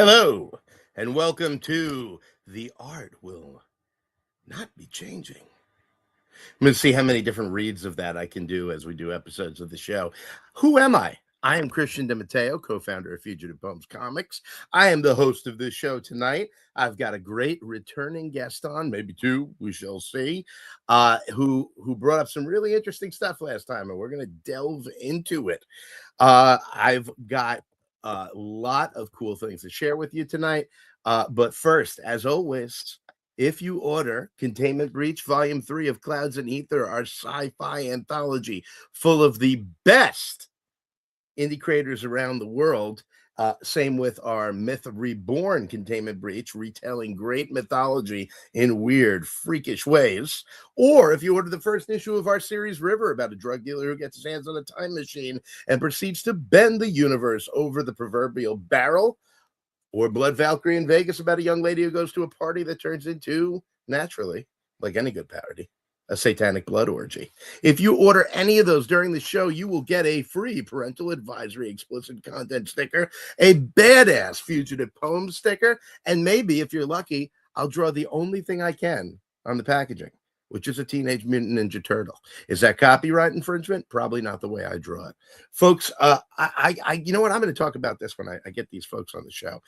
Hello, and welcome to The Art Will Not Be Changing. I'm going to see how many different reads of that I can do as we do episodes of the show. Who am I? I am Christian Matteo, co-founder of Fugitive Poems Comics. I am the host of this show tonight. I've got a great returning guest on, maybe two, we shall see, who brought up some really interesting stuff last time, and we're going to delve into it. I've got a lot of cool things to share with you tonight. But first, as always, if you order Containment Breach Volume 3 of Clouds and Ether, our sci-fi anthology full of the best indie creators around the world, same with our Myth Reborn Containment Breach, retelling great mythology in weird, freakish ways. Or if you order the first issue of our series River, about a drug dealer who gets his hands on a time machine and proceeds to bend the universe over the proverbial barrel. Or Blood Valkyrie in Vegas, about a young lady who goes to a party that turns into, naturally, like any good parody, a satanic blood orgy. If you order any of those during the show, you will get a free parental advisory explicit content sticker, a badass Fugitive Poems sticker, and maybe, if you're lucky, I'll draw the only thing I can on the packaging, which is a Teenage Mutant Ninja Turtle. Is that copyright infringement? Probably not the way I draw it. Folks, you know what? I'm going to talk about this when I get these folks on the show.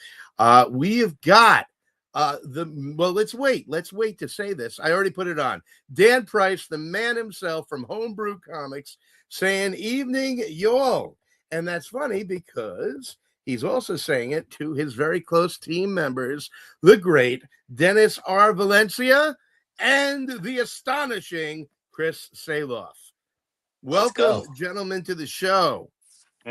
We have got let's wait to say this. I already put it on. Dan Price, the man himself from Homebrewed Comics, saying, "Evening, y'all." And that's funny because he's also saying it to his very close team members, the great Dennis R. Valencia and the astonishing Chris Sahloff. Welcome, gentlemen, to the show.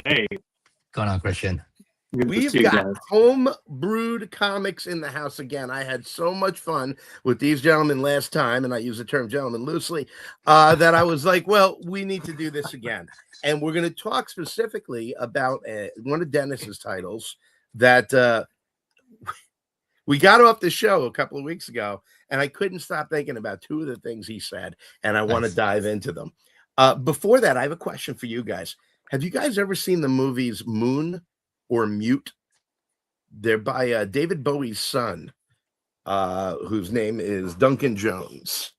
Hey. What's going on, Christian? We've got Homebrewed Comics in the house again. I had so much fun with these gentlemen last time, and I use the term gentleman loosely, that I was like, well, we need to do this again. And we're going to talk specifically about one of Dennis's titles that we got off the show a couple of weeks ago, and I couldn't stop thinking about two of the things he said, and I want to dive into them. Before that, I have a question for you guys. Have you guys ever seen the movies Moon or Mute? They're by David Bowie's son, whose name is Duncan Jones.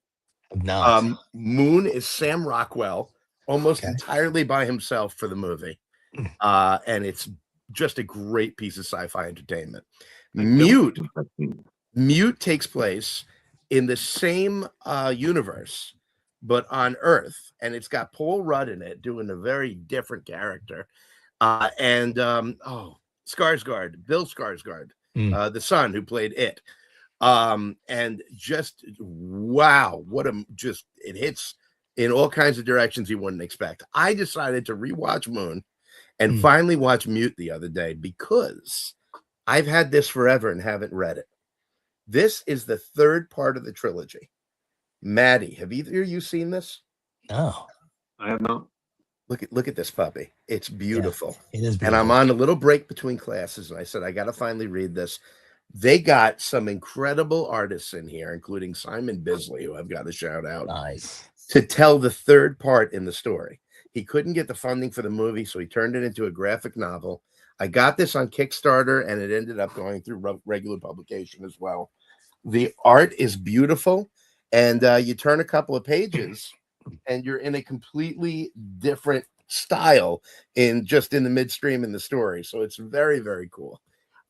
No. Moon is Sam Rockwell, almost entirely by himself for the movie. And it's just a great piece of sci-fi entertainment. Mute takes place in the same universe, but on Earth, and it's got Paul Rudd in it doing a very different character. Skarsgård, Bill Skarsgård, the son who played it. And just wow, it hits in all kinds of directions you wouldn't expect. I decided to rewatch Moon and finally watch Mute the other day because I've had this forever and haven't read it. This is the third part of the trilogy. Maddie, have either of you seen this? No. I have not. Look at this puppy. It's beautiful. Yeah, it is beautiful. And I'm on a little break between classes, and I said, I got to finally read this. They got some incredible artists in here, including Simon Bisley, who I've got to shout out, to tell the third part in the story. He couldn't get the funding for the movie, so he turned it into a graphic novel. I got this on Kickstarter, and it ended up going through regular publication as well. The art is beautiful, and you turn a couple of pages, and you're in a completely different style in the midstream in the story. So it's very, very cool.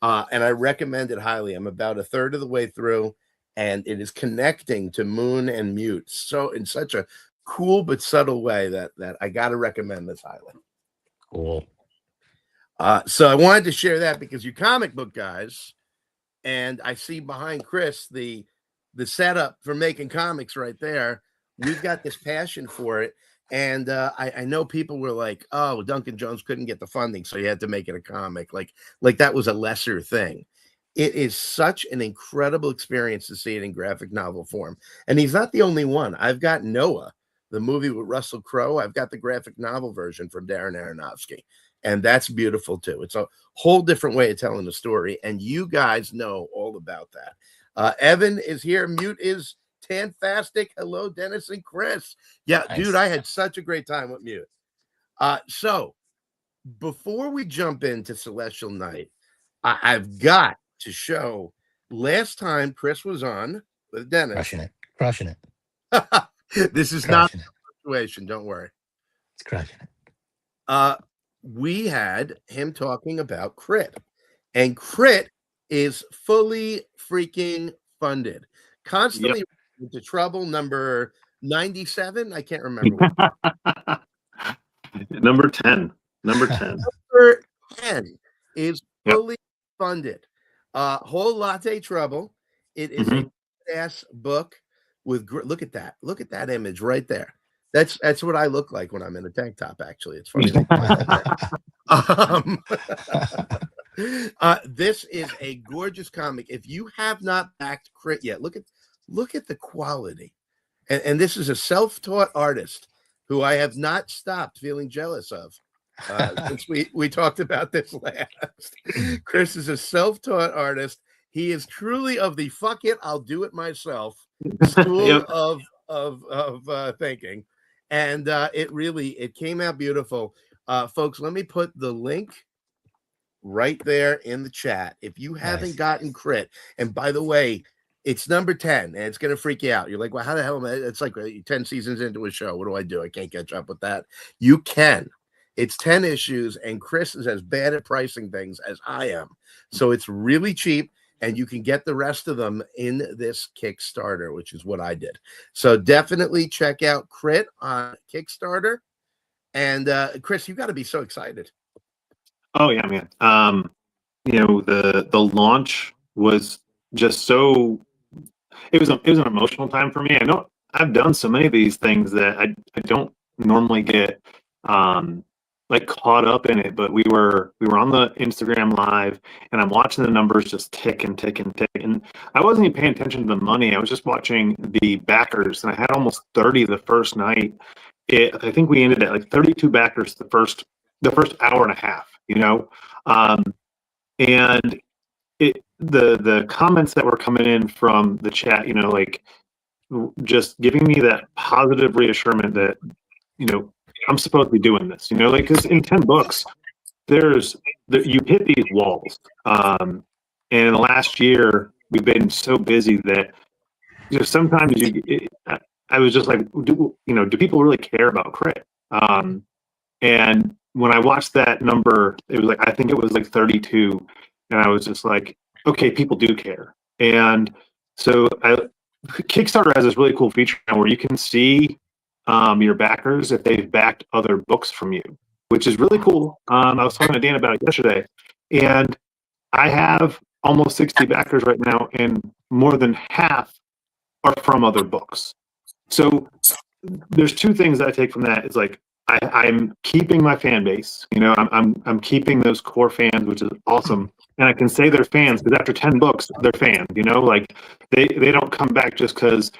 And I recommend it highly. I'm about a third of the way through, and it is connecting to Moon and Mute so in such a cool but subtle way that I got to recommend this highly. Cool. So I wanted to share that because you comic book guys, and I see behind Chris the setup for making comics right there. We've got this passion for it, and I know people were like, "Oh, Duncan Jones couldn't get the funding, so you had to make it a comic." Like that was a lesser thing. It is such an incredible experience to see it in graphic novel form, and he's not the only one. I've got Noah, the movie with Russell Crowe. I've got the graphic novel version from Darren Aronofsky, and that's beautiful too. It's a whole different way of telling the story, and you guys know all about that. Evan is here. Mute is fantastic. Hello, Dennis and Chris. Yeah, nice. Dude, I had such a great time with Mute. So before we jump into Celestial Night, I've got to show. Last time Chris was on with Dennis. Crushing it. This is not a situation. Don't worry. It's crushing it. We had him talking about Crit, and Crit is fully freaking funded. Constantly into trouble. Number 97. I can't remember. Number 10. Number 10. Number 10 is fully funded. Whole Latte Trouble. It is a ass book with look at that. Look at that image right there. That's what I look like when I'm in a tank top. Actually, it's funny. This is a gorgeous comic. If you have not backed Crit yet, look at the quality. And this is a self-taught artist who I have not stopped feeling jealous of since we talked about this last. Chris is a self-taught artist. He is truly of the fuck it, I'll do it myself school of thinking. And it came out beautiful. Folks, let me put the link right there in the chat. If you haven't gotten Crit, and by the way, it's number 10, and it's going to freak you out. You're like, well, how the hell am I? It's like 10 seasons into a show. What do I do? I can't catch up with that. You can. It's 10 issues, and Chris is as bad at pricing things as I am. So it's really cheap, and you can get the rest of them in this Kickstarter, which is what I did. So definitely check out Crit on Kickstarter. And Chris, you got to be so excited. Oh, yeah, man. The launch was just so... It was an emotional time for me. I know I've done so many of these things that I don't normally get like caught up in it, but we were on the Instagram live, and I'm watching the numbers just tick and tick and tick, and I wasn't even paying attention to the money. I was just watching the backers, and I had almost 30 the first night. I think we ended at like 32 backers the first hour and a half, and the comments that were coming in from the chat, like just giving me that positive reassurance that, I'm supposed to be doing this, like, because in 10 books, you hit these walls. And in the last year, we've been so busy that, sometimes I was just like, do people really care about Crit? And when I watched that number, it was like, I think it was like 32. And I was just like, okay, people do care. And so Kickstarter has this really cool feature now where you can see your backers if they've backed other books from you, which is really cool. I was talking to Dan about it yesterday, and I have almost 60 backers right now, and more than half are from other books. So there's two things that I take from that. It's like I'm keeping my fan base. I'm keeping those core fans, which is awesome. And I can say they're fans because after 10 books, they're fans. Like they don't come back just because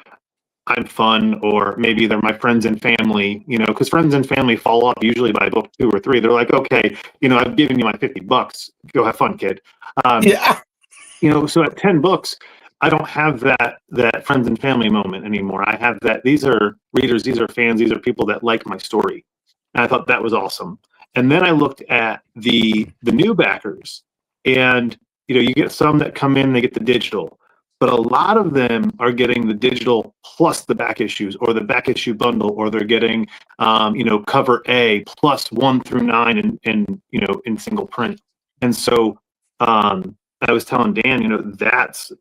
I'm fun, or maybe they're my friends and family. Because friends and family fall off usually by book 2 or 3. They're like, okay, I've given you my $50. Go have fun, kid. So at 10 books, I don't have that friends and family moment anymore. I have that these are readers, these are fans, these are people that like my story. And I thought that was awesome. And then I looked at the new backers, and you get some that come in, they get the digital, but a lot of them are getting the digital plus the back issues, or the back issue bundle, or they're getting cover A plus 1 through 9 in single print. And so I was telling Dan, that's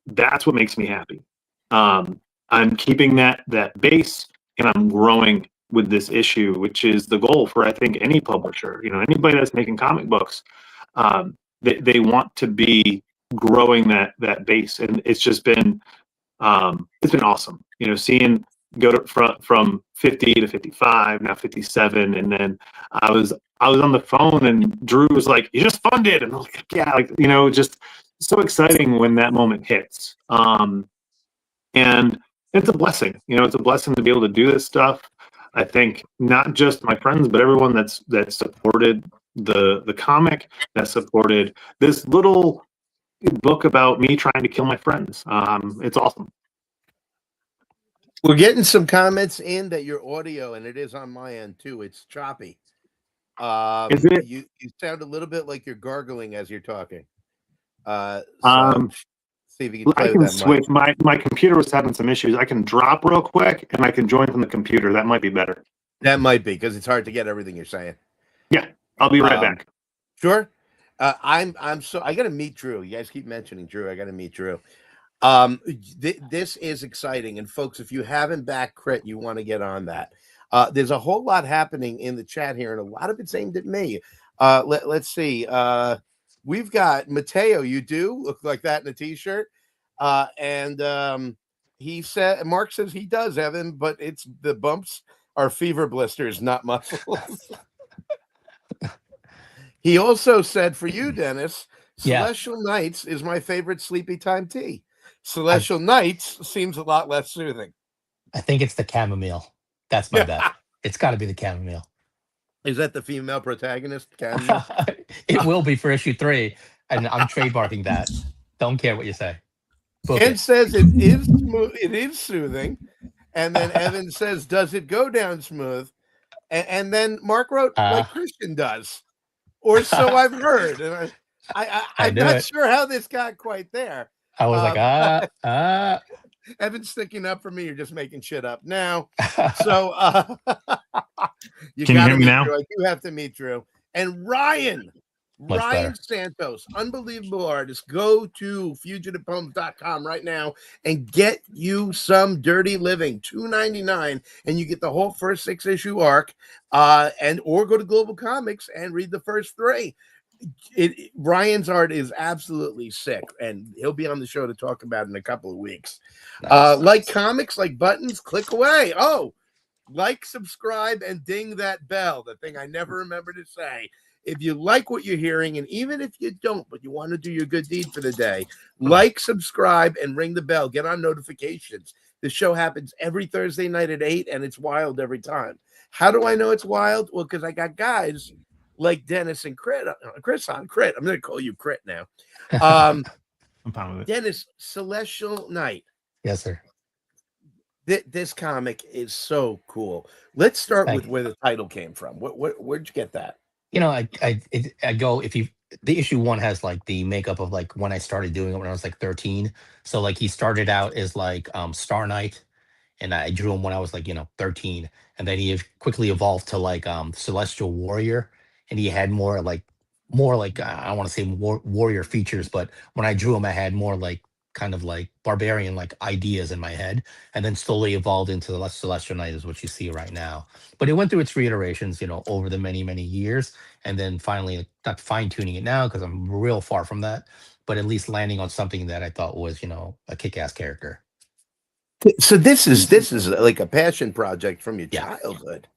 what makes me happy. I'm keeping that base, and I'm growing with this issue, which is the goal for, I think, any publisher. Anybody that's making comic books, they want to be growing that base, and it's just been it's been awesome. Seeing go from 50 to 55, now 57, and then I was on the phone, and Drew was like, "You just funded," and I was like, "Yeah," just so exciting when that moment hits. And it's a blessing. It's a blessing to be able to do this stuff. I think not just my friends, but everyone that supported the comic, that supported this little book about me trying to kill my friends. It's awesome. We're getting some comments in that your audio, and it is on my end too, it's choppy. Is it? You sound a little bit like you're gargling as you're talking. So see if you can play I can with that switch. mic. My computer was having some issues. I can drop real quick, and I can join from the computer. That might be better. That might be because it's hard to get everything you're saying. Yeah, I'll be right back. Sure. I got to meet Drew. You guys keep mentioning Drew. I got to meet Drew. This is exciting, and folks, if you haven't backed Crit, you want to get on that. There's a whole lot happening in the chat here, and a lot of it's aimed at me. Let's see. We've got Matteo. You do look like that in a t-shirt, and he said Mark says he does, Evan, but it's the bumps are fever blisters, not muscles. He also said for you, Dennis, Celestial Nights is my favorite sleepy time tea. Celestial Nights seems a lot less soothing. I think it's the chamomile. That's my bet. It's got to be the chamomile. Is that the female protagonist? Chamomile? It will be for issue 3, and I'm trademarking that. Don't care what you say. Ken says it is smooth. It is soothing, and then Evan says, "Does it go down smooth?" And then Mark wrote, "Like Christian does," or so I've heard. And I'm not sure how this got quite there. I was like, Evan's sticking up for me. You're just making shit up now. So you Can you hear me now? Drew. I do have to meet Drew. And Ryan better. Santos, unbelievable artist. Go to fugitivepoems.com right now and get you some Dirty Living, $2.99, and you get the whole first 6-issue arc. Or go to Global Comics and read the first 3. Ryan's art is absolutely sick, and he'll be on the show to talk about it in a couple of weeks. Like comics, like buttons, click away. Oh, like, subscribe, and ding that bell, the thing I never remember to say. If you like what you're hearing, and even if you don't, but you want to do your good deed for the day, like, subscribe, and ring the bell. Get on notifications. The show happens every Thursday night at 8, and it's wild every time. How do I know it's wild? Well, because I got guys like Dennis and Chris on Crit. I'm going to call you Crit now. I'm fine with it. Dennis, Celestial Night. Yes, sir. This comic is so cool. Let's start with where the title came from. Where'd you get that? You know, I go, if you, the issue 1 has like the makeup of like when I started doing it when I was like 13. So like he started out as like Star Knight, and I drew him when I was like, 13. And then he quickly evolved to like Celestial Warrior, and he had more like I don't want to say warrior features, but when I drew him, I had more like kind of like barbarian like ideas in my head, and then slowly evolved into the Celestial Knight is what you see right now. But it went through its reiterations, over the many years, and then finally not fine-tuning it now because I'm real far from that, but at least landing on something that I thought was, a kick-ass character. So this is like a passion project from your childhood.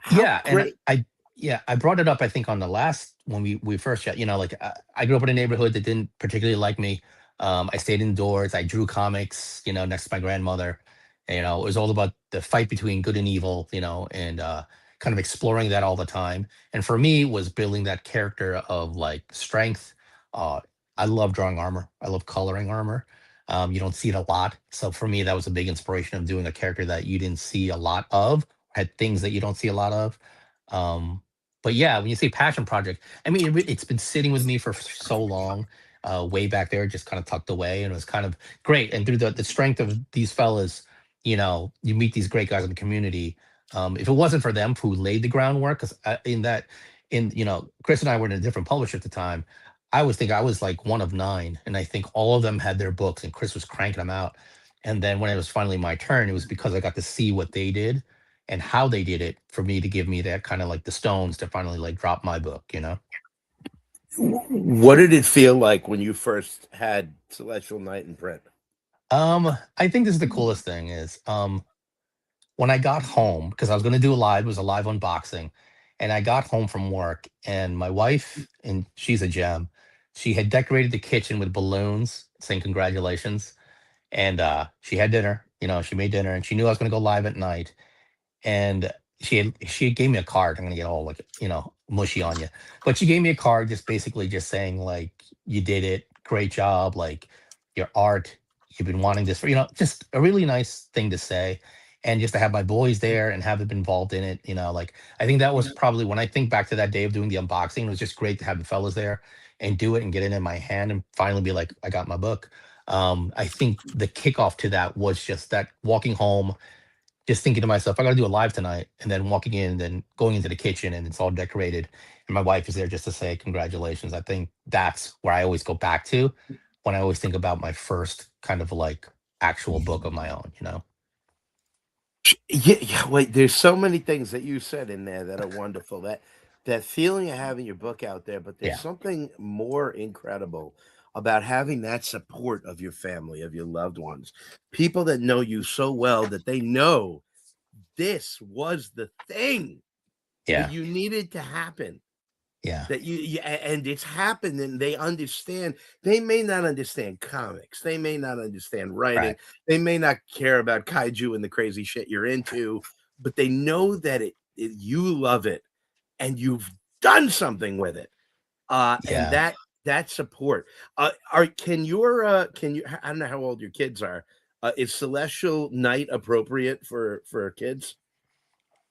And I brought it up, I think, on the last when we first chat. Like I grew up in a neighborhood that didn't particularly like me. I stayed indoors. I drew comics, next to my grandmother. And, it was all about the fight between good and evil, and kind of exploring that all the time. And for me, was building that character of like strength. I love drawing armor. I love coloring armor. You don't see it a lot. So for me, that was a big inspiration of doing a character that you didn't see a lot of, had things that you don't see a lot of. But yeah, when you say passion project, I mean, it's been sitting with me for so long, way back there, just kind of tucked away, and it was kind of great. And through the strength of these fellas, you meet these great guys in the community. If it wasn't for them who laid the groundwork, because Chris and I were in a different publisher at the time. I was like one of 9, and I think all of them had their books, and Chris was cranking them out. And then when it was finally my turn, it was because I got to see what they did and how they did it for me to give me that kind of like the stones to finally like drop my book, What did it feel like when you first had Celestial Night in print? I think this is the coolest thing is when I got home, because I was going to do it was a live unboxing, and I got home from work, and my wife, and she's a gem, she had decorated the kitchen with balloons saying congratulations, and she had dinner, she made dinner, and she knew I was going to go live at night. And she gave me a card. I'm gonna get all like mushy on you, but she gave me a card, just basically just saying like, you did it, great job, like your art, you've been wanting this for just a really nice thing to say. and just to have my boys there and have them involved in it, like I think that was probably when I think back to that day of doing the unboxing, it was just great to have the fellas there and do it and get it in my hand and finally be like, I got my book. I think the kickoff to that was just that walking home, just thinking to myself, I got to do a live tonight, and then walking in, and then going into the kitchen, and it's all decorated, and my wife is there just to say congratulations. I think that's where I always go back to when I always think about my first kind of like actual book of my own. Yeah. Wait, there's so many things that you said in there that are wonderful. That feeling of having your book out there, but there's Yeah, something more incredible about having that support of your family, of your loved ones, people that know you so well that they know this was the thing that yeah, you needed to happen. yeah, That and it's happened, and they understand. They may not understand comics, they may not understand writing, right, they may not care about kaiju and the crazy shit you're into, but they know that you love it and you've done something with it. And yeah. that support. Can you, I don't know how old your kids are. Is Celestial Night appropriate for kids?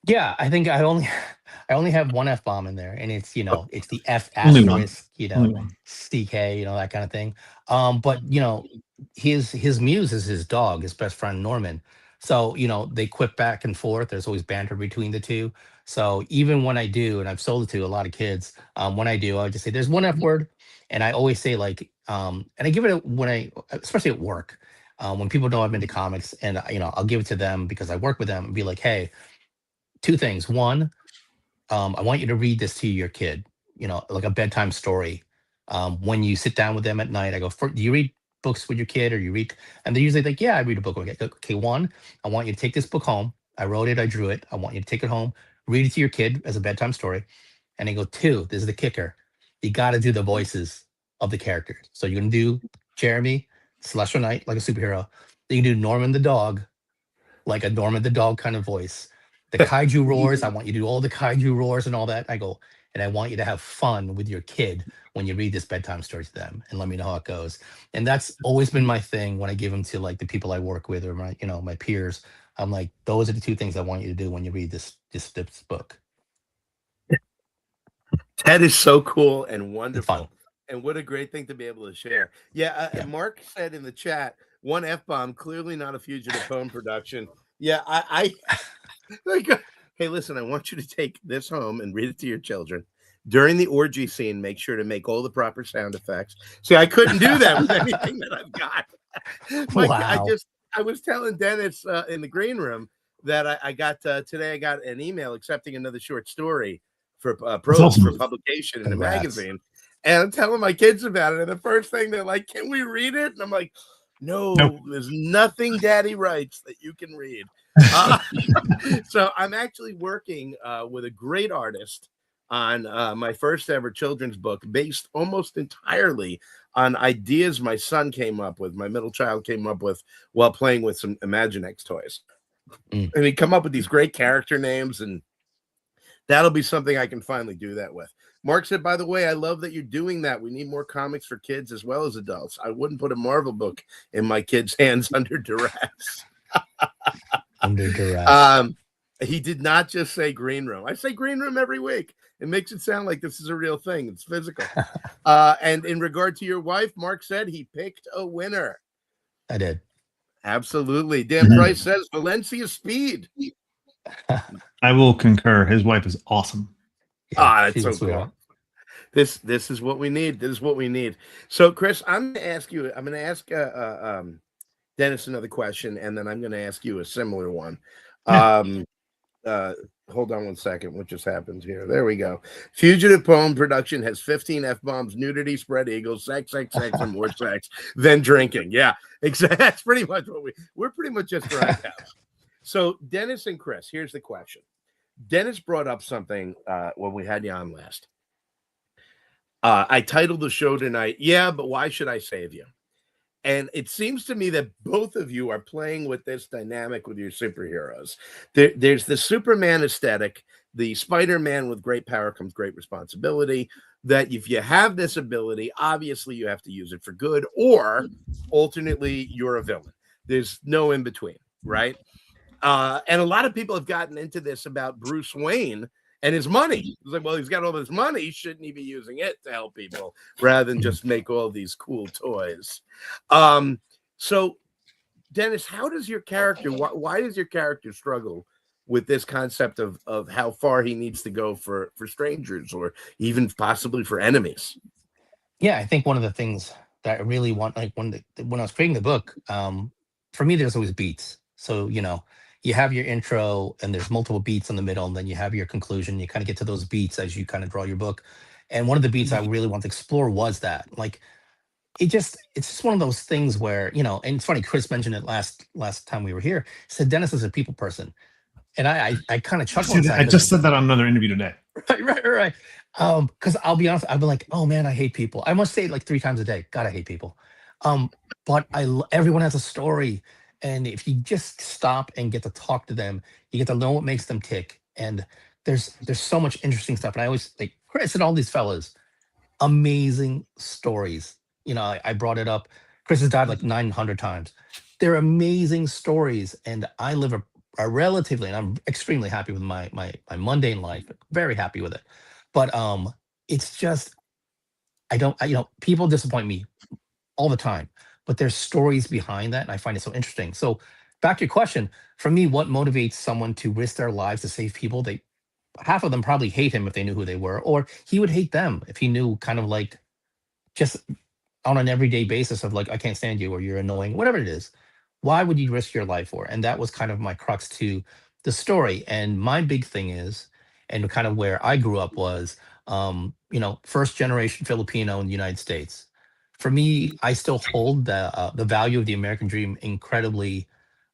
Yeah, I think I only have one F bomb in there, and it's it's the F Only one. asterisk, Only one. CK, that kind of thing. But his muse is his dog, his best friend Norman. So they quip back and forth. There's always banter between the two. So even when I do, and I've sold it to a lot of kids, when I do, I just say there's one F word, and I always say like, and I give it when especially at work, when people know I'm into comics, and I'll give it to them because I work with them and be like, hey, two things. One, I want you to read this to your kid, like a bedtime story. When you sit down with them at night, I go, do you read books with your kid or you read? And they're usually like, yeah, I read a book. Okay, one, I want you to take this book home. I wrote it, I drew it. I want you to take it home, read it to your kid as a bedtime story. And they go, two, this is the kicker. You got to do the voices of the characters. So you're going to do Jeremy, Celestial Knight, like a superhero. Then you do Norman the dog, like a Norman the dog kind of voice. The kaiju roars, I want you to do all the kaiju roars and all that. I go, and I want you to have fun with your kid when you read this bedtime story to them and let me know how it goes. And that's always been my thing when I give them to like the people I work with or my peers. I'm like, those are the two things I want you to do when you read this book. That is so cool and It's fun. wonderful. And what a great thing to be able to share. Yeah, Yeah. Mark said in the chat, one F bomb, clearly not a fugitive phone production. Yeah, I like, hey, listen, I want you to take this home and read it to your children. During the orgy scene, make sure to make all the proper sound effects. See, I couldn't do that with anything that I've got. Wow. I was telling Dennis in the green room that I got today. I got an email accepting another short story for That's prose for awesome. publication in a Congrats. magazine, and I'm telling my kids about it. And the first thing they're like, "Can we read it?" And I'm like, Nope. "No, there's nothing Daddy writes that you can read." So I'm actually working with a great artist on my first ever children's book, based almost entirely on ideas my son came up with, my middle child came up with while playing with some Imaginext toys. Mm. And he come up with these great character names, and that'll be something I can finally do that with. Mark said, by the way, I love that you're doing that. We need more comics for kids as well as adults. I wouldn't put a Marvel book in my kids' hands under duress. Under duress. He did not just say green room. I say green room every week. It makes it sound like this is a real thing. It's physical. And in regard to your wife, Mark said he picked a winner. I did. Absolutely. Dan Price says Valencia speed. I will concur. His wife is awesome. That's she's so a cool. sweetheart. This is what we need. This is what we need. So, Chris, I'm going to ask Dennis another question, and then I'm going to ask you a similar one. Hold on one second. What just happened here? There we go. Fugitive Poem Production has 15 F-bombs, nudity, spread eagles, sex, and more sex, then drinking. Yeah, exactly. That's pretty much what we're pretty much just grindhouse. So, Dennis and Chris, here's the question. Dennis brought up something when we had you on last. I titled the show tonight, "Yeah, but why should I save you?" And it seems to me that both of you are playing with this dynamic with your superheroes. There's the Superman aesthetic, the Spider-Man with great power comes great responsibility, that if you have this ability, obviously you have to use it for good, or alternately, you're a villain. There's no in between, right? And a lot of people have gotten into this about Bruce Wayne and his money. It's like, well, he's got all this money. Shouldn't he be using it to help people rather than just make all these cool toys? So, Dennis, how does your character, why does your character struggle with this concept of how far he needs to go for strangers or even possibly for enemies? Yeah, I think one of the things that I really want, like when I was creating the book, for me, there's always beats. So, you have your intro and there's multiple beats in the middle, and then you have your conclusion. You kind of get to those beats as you kind of draw your book. And one of the beats I really want to explore was that, like, it's just one of those things where, and it's funny, Chris mentioned it last time we were here. He said Dennis is a people person. And I kind of chuckled. I just said that on another interview today. Right. Because I'll be honest, I've been like, oh man, I hate people. I must say it like 3 times a day. God, I hate people. But everyone has a story, and if you just stop and get to talk to them, you get to know what makes them tick. And there's so much interesting stuff. And I always like Chris and all these fellas, amazing stories. I brought it up. Chris has died like 900 times. They're amazing stories, and I live a relatively, and I'm extremely happy with my mundane life. Very happy with it. But it's just people disappoint me all the time, but there's stories behind that, and I find it so interesting. So back to your question, for me, what motivates someone to risk their lives to save people? Half of them probably hate him if they knew who they were, or he would hate them if he knew, kind of like, just on an everyday basis of like, I can't stand you, or you're annoying, whatever it is. Why would you risk your life for? And that was kind of my crux to the story. And my big thing is, and kind of where I grew up was, first generation Filipino in the United States. For me, I still hold the value of the American dream incredibly.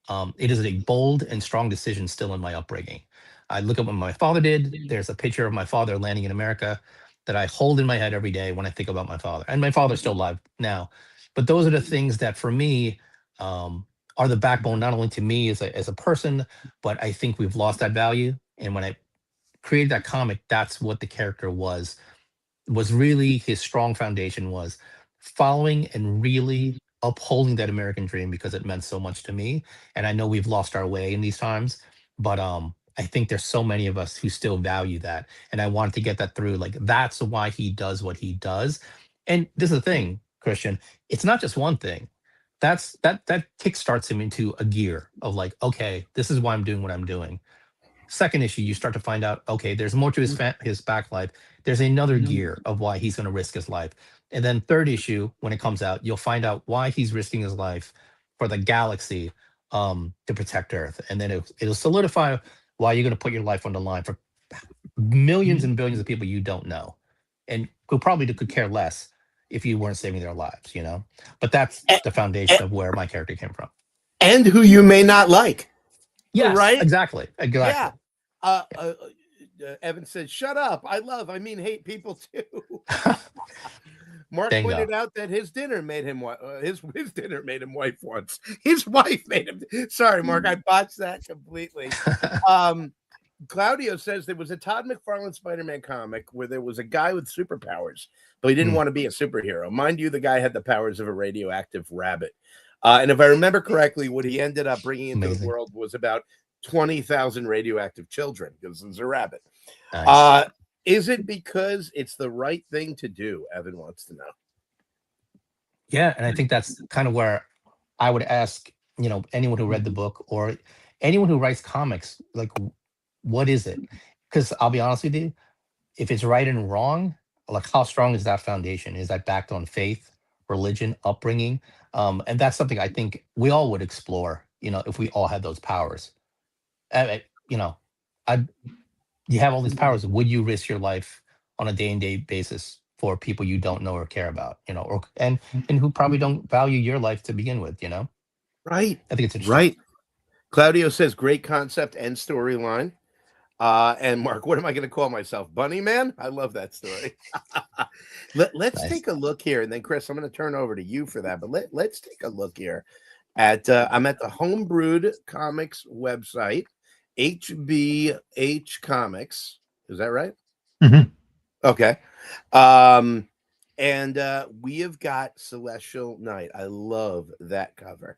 It is a bold and strong decision still in my upbringing. I look at what my father did. There's a picture of my father landing in America that I hold in my head every day when I think about my father. And my father's still alive now. But those are the things that for me are the backbone, not only to me as a person, but I think we've lost that value. And when I created that comic, that's what the character was really his strong foundation was following and really upholding that American dream because it meant so much to me. And I know we've lost our way in these times, but I think there's so many of us who still value that. And I wanted to get that through. Like, that's why he does what he does. And this is the thing, Christian, it's not just one thing. That kickstarts him into a gear of like, okay, this is why I'm doing what I'm doing. Second issue, you start to find out, okay, there's more to his back life. There's another gear of why he's going to risk his life. And then third issue, when it comes out, you'll find out why he's risking his life for the galaxy, to protect Earth. And then it'll solidify why you're going to put your life on the line for millions and billions of people you don't know, and who probably could care less if you weren't saving their lives, But that's the foundation of where my character came from. And who you may not like. Yes, right? Exactly. Yeah. Evan said, "Shut up! I mean, hate people too." Mark pointed out that his dinner made him his dinner made him wife once. His wife made him. Sorry, Mark, I botched that completely. Claudio says there was a Todd McFarlane Spider-Man comic where there was a guy with superpowers, but he didn't want to be a superhero. Mind you, the guy had the powers of a radioactive rabbit. And if I remember correctly, what he ended up bringing into the world was about 20,000 radioactive children because he's a rabbit. Nice. Is it because it's the right thing to do? Evan wants to know. Yeah, and I think that's kind of where I would ask, anyone who read the book or anyone who writes comics, like, what is it? Because I'll be honest with you, if it's right and wrong, like, how strong is that foundation? Is that backed on faith, religion, upbringing? And that's something I think we all would explore, if we all had those powers. You have all these powers. Would you risk your life on a day-to-day basis for people you don't know or care about, and who probably don't value your life to begin with, Right. I think it's interesting. Right. Claudio says, great concept and storyline. And Mark, what am I going to call myself? Bunny Man? I love that story. Let's take a look here. And then, Chris, I'm going to turn over to you for that. But let's take a look here at, I'm at the Homebrewed Comics website, HBH Comics. Is that right? Mm-hmm. Okay. And we have got Celestial Night. I love that cover.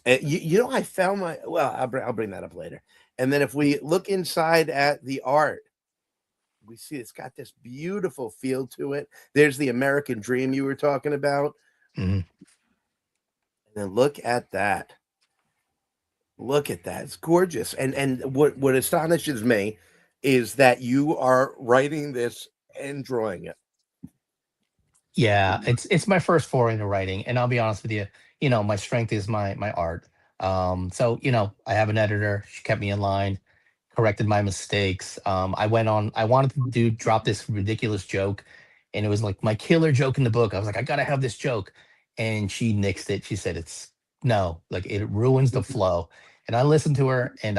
I found I'll bring that up later. And then if we look inside at the art, we see it's got this beautiful feel to it. There's the American dream you were talking about. Mhm. And then look at that. Look at that. It's gorgeous. And what astonishes me is that you are writing this and drawing it. Yeah, it's my first foray into writing, and I'll be honest with you, my strength is my art. So I have an editor. She kept me in line, corrected my mistakes. I wanted to drop this ridiculous joke, and it was like my killer joke in the book. I was like, I gotta have this joke, and she nixed it. She said it's no, like it ruins the flow. And I listened to her, and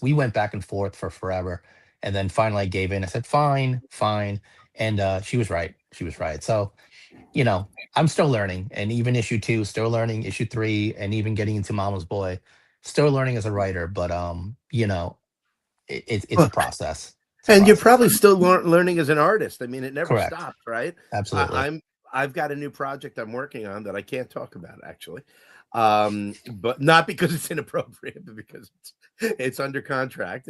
we went back and forth for forever, and then finally I gave in. I said, fine, fine, and she was right. She was right. So you know, I'm still learning, and even issue 2, still learning, issue 3, and even getting into Mama's Boy, still learning as a writer. But it's a process. It's a And you're process. probably still learning as an artist. I mean, it never Correct. stops, right? Absolutely. I've got a new project I'm working on that I can't talk about actually, but not because it's inappropriate, but because it's under contract.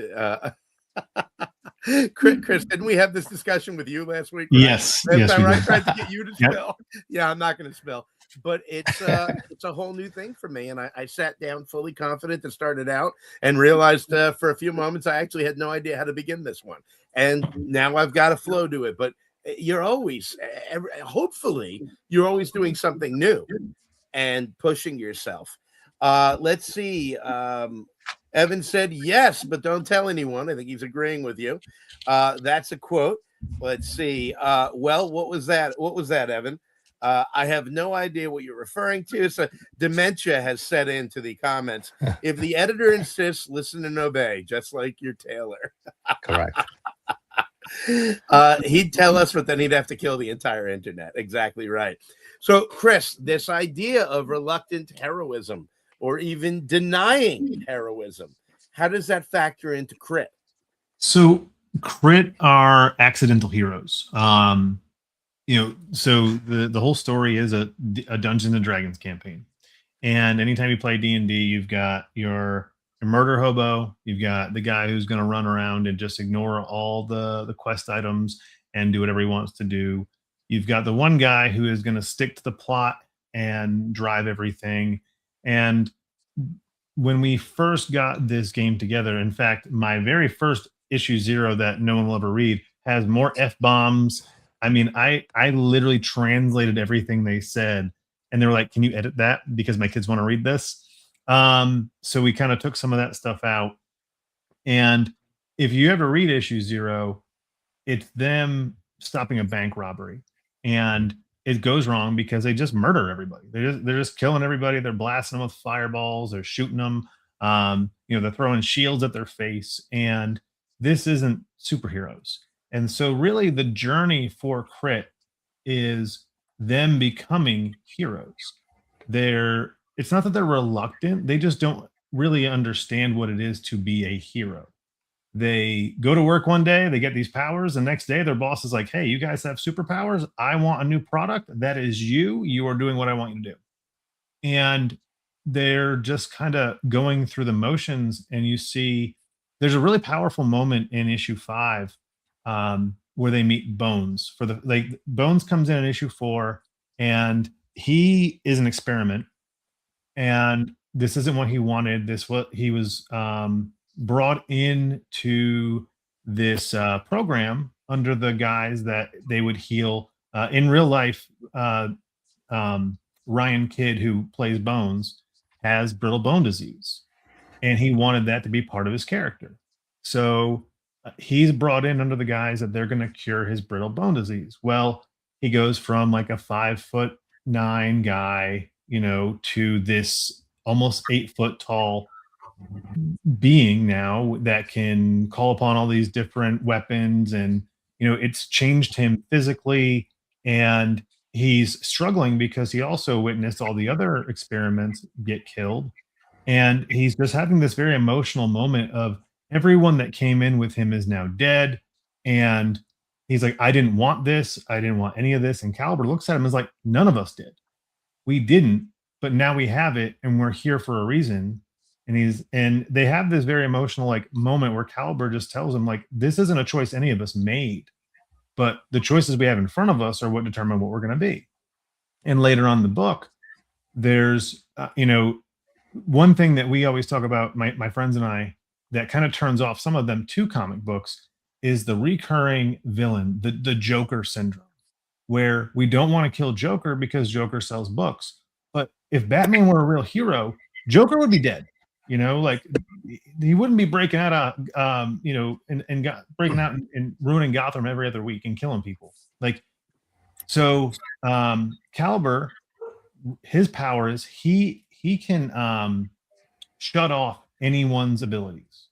Chris, didn't we have this discussion with you last week? Right? Yes. Last Yes, time, we right? did. Tried to get you to Yep. spill. Yeah, I'm not going to spill, but it's a whole new thing for me. And I sat down fully confident to start it out and realized for a few moments I actually had no idea how to begin this one. And now I've got a flow to it. But you're always, hopefully, you're always doing something new and pushing yourself. Let's see. Evan said yes, but don't tell anyone. I think he's agreeing with you. That's a quote. Let's see. Well, what was that? What was that, Evan? I have no idea what you're referring to. So dementia has set into the comments. If the editor insists, listen and obey, just like your tailor. Correct. He'd tell us, but then he'd have to kill the entire internet. Exactly right. So, Chris, this idea of reluctant heroism or even denying heroism, how does that factor into crit? So crit are accidental heroes. So the whole story is a Dungeons and Dragons campaign. And anytime you play D&D, you've got your murder hobo, you've got the guy who's going to run around and just ignore all the quest items and do whatever he wants to do. You've got the one guy who is going to stick to the plot and drive everything. And when we first got this game together, in fact, my very first issue 0 that no one will ever read has more F-bombs. I mean, I literally translated everything they said, and they were like, can you edit that? Because my kids want to read this. So we kind of took some of that stuff out. And if you ever read issue 0, it's them stopping a bank robbery. And it goes wrong because they just murder everybody. They're just killing everybody. They're blasting them with fireballs. They're shooting them. They're throwing shields at their face. And this isn't superheroes. And so really the journey for crit is them becoming heroes. It's not that they're reluctant. They just don't really understand what it is to be a hero. They go to work one day, they get these powers, the next day their boss is like, hey, you guys have superpowers. I want a new product. That is you. You are doing what I want you to do. And they're just kind of going through the motions. And you see there's a really powerful moment in issue 5 where they meet Bones. Bones comes in issue 4, and he is an experiment. And this isn't what he wanted. He was brought into this program under the guise that they would heal. In real life, Ryan Kidd, who plays Bones, has brittle bone disease, and he wanted that to be part of his character. So he's brought in under the guise that they're going to cure his brittle bone disease. Well, he goes from like a 5'9" guy, to this almost 8 foot tall being now that can call upon all these different weapons. And it's changed him physically, and he's struggling because he also witnessed all the other experiments get killed. And he's just having this very emotional moment of everyone that came in with him is now dead. And he's like, I didn't want this. I didn't want any of this. And Caliber looks at him and is like, none of us did. We didn't. but now we have it and we're here for a reason. And they have this very emotional like moment where Caliber just tells him like, this isn't a choice any of us made, but the choices we have in front of us are what determine what we're going to be. And later on in the book, there's, one thing that we always talk about, my friends and I, that kind of turns off some of them to comic books is the recurring villain, the Joker syndrome, where we don't want to kill Joker because Joker sells books. But if Batman were a real hero, Joker would be dead. Like he wouldn't be breaking out, breaking out and ruining Gotham every other week and killing people. Like, so Caliber, his power is he can shut off anyone's abilities.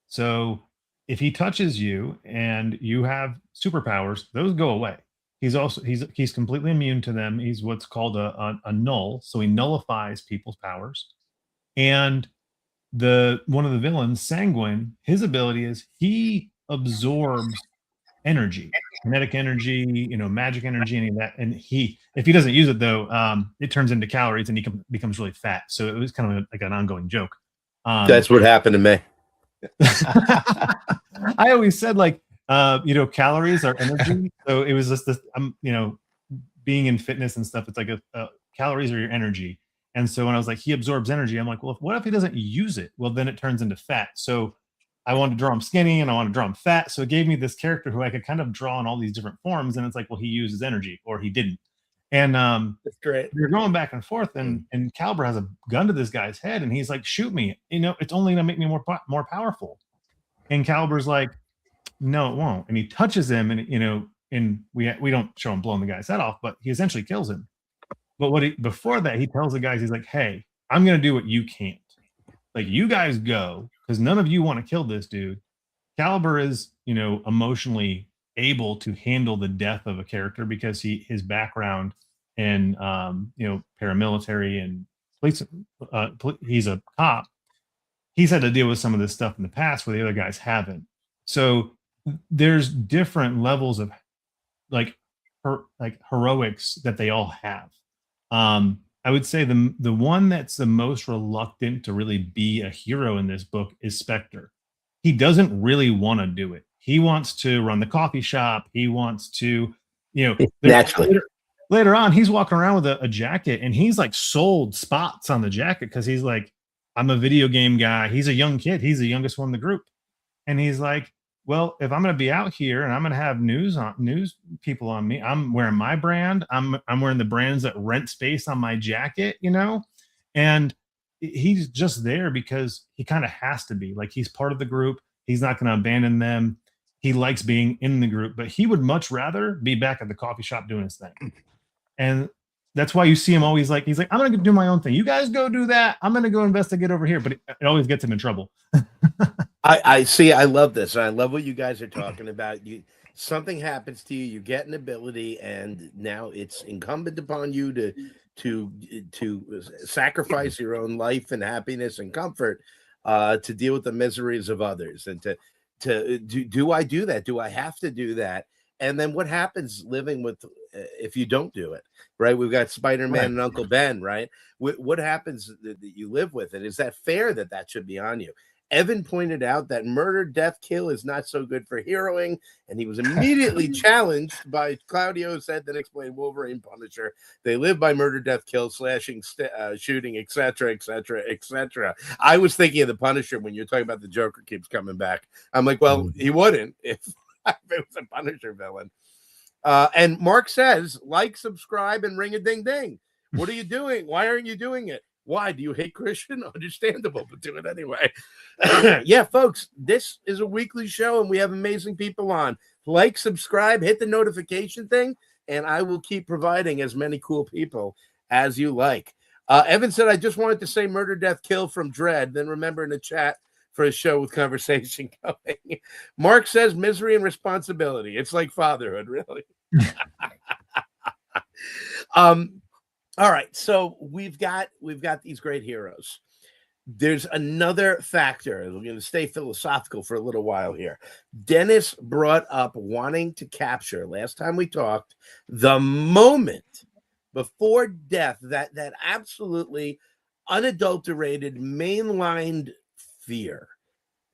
So if he touches you and you have superpowers, those go away. He's completely immune to them. He's what's called a null. So he nullifies people's powers. And one of the villains, Sanguine, his ability is he absorbs energy, kinetic energy, magic energy, any of that. And if he doesn't use it though, it turns into calories and he becomes really fat. So it was kind of like an ongoing joke. That's what happened to me. I always said like, calories are energy. So it was just this, being in fitness and stuff, it's like calories are your energy. And so when I was like, he absorbs energy, I'm like, well, what if he doesn't use it? Well, then it turns into fat. So I wanted to draw him skinny and I want to draw him fat. So it gave me this character who I could kind of draw in all these different forms. And it's like, well, he uses energy or he didn't. And that's great. We're going back and forth and Caliber has a gun to this guy's head and he's like, shoot me. It's only going to make me more powerful. And Caliber's like, no, it won't. And he touches him and, and we don't show him blowing the guy's head off, but he essentially kills him. But before that, he tells the guys, he's like, hey, I'm going to do what you can't. Like, you guys go, because none of you want to kill this dude. Caliber is, emotionally able to handle the death of a character because his background in, paramilitary and police, he's a cop. He's had to deal with some of this stuff in the past where the other guys haven't. So there's different levels of heroics that they all have. I would say the one that's the most reluctant to really be a hero in this book is Spectre. He doesn't really want to do it. He wants to run the coffee shop. He wants to, naturally. Later on, he's walking around with a jacket and he's like sold spots on the jacket because he's like, I'm a video game guy. He's a young kid. He's the youngest one in the group. And he's like, well, if I'm going to be out here and I'm going to have news people on me, I'm wearing my brand. I'm wearing the brands that rent space on my jacket, and he's just there because he kind of has to be. Like, he's part of the group. He's not going to abandon them. He likes being in the group, but he would much rather be back at the coffee shop doing his thing. And that's why you see him always like, he's like, I'm going to do my own thing. You guys go do that. I'm going to go investigate over here. But it always gets him in trouble. I see. I love this. I love what you guys are talking about. Something happens to you, you get an ability, and now it's incumbent upon you to sacrifice your own life and happiness and comfort to deal with the miseries of others. And do I do that? Do I have to do that? And then what happens living with if you don't do it? Right? We've got Spider-Man and Uncle Ben. Right? What happens that you live with it? Is that fair that should be on you? Evan pointed out that murder, death, kill is not so good for heroing, and he was immediately challenged by Claudio said, then explained Wolverine, Punisher. They live by murder, death, kill, slashing, shooting, etc., etc., etc. I was thinking of the Punisher when you're talking about the Joker keeps coming back. I'm like, well, he wouldn't if it was a Punisher villain. And Mark says, like, subscribe, and ring a ding ding. What are you doing? Why aren't you doing it? Why? Do you hate Christian? Understandable, but do it anyway. Yeah, folks, this is a weekly show, and we have amazing people on. Like, subscribe, hit the notification thing, and I will keep providing as many cool people as you like. Evan said, I just wanted to say murder, death, kill from Dread, then remember in the chat for a show with conversation going. Mark says misery and responsibility. It's like fatherhood, really. All right, so we've got these great heroes. There's another factor. We're going to stay philosophical for a little while here. Dennis brought up wanting to capture, last time we talked, the moment before death, that absolutely unadulterated, mainlined fear.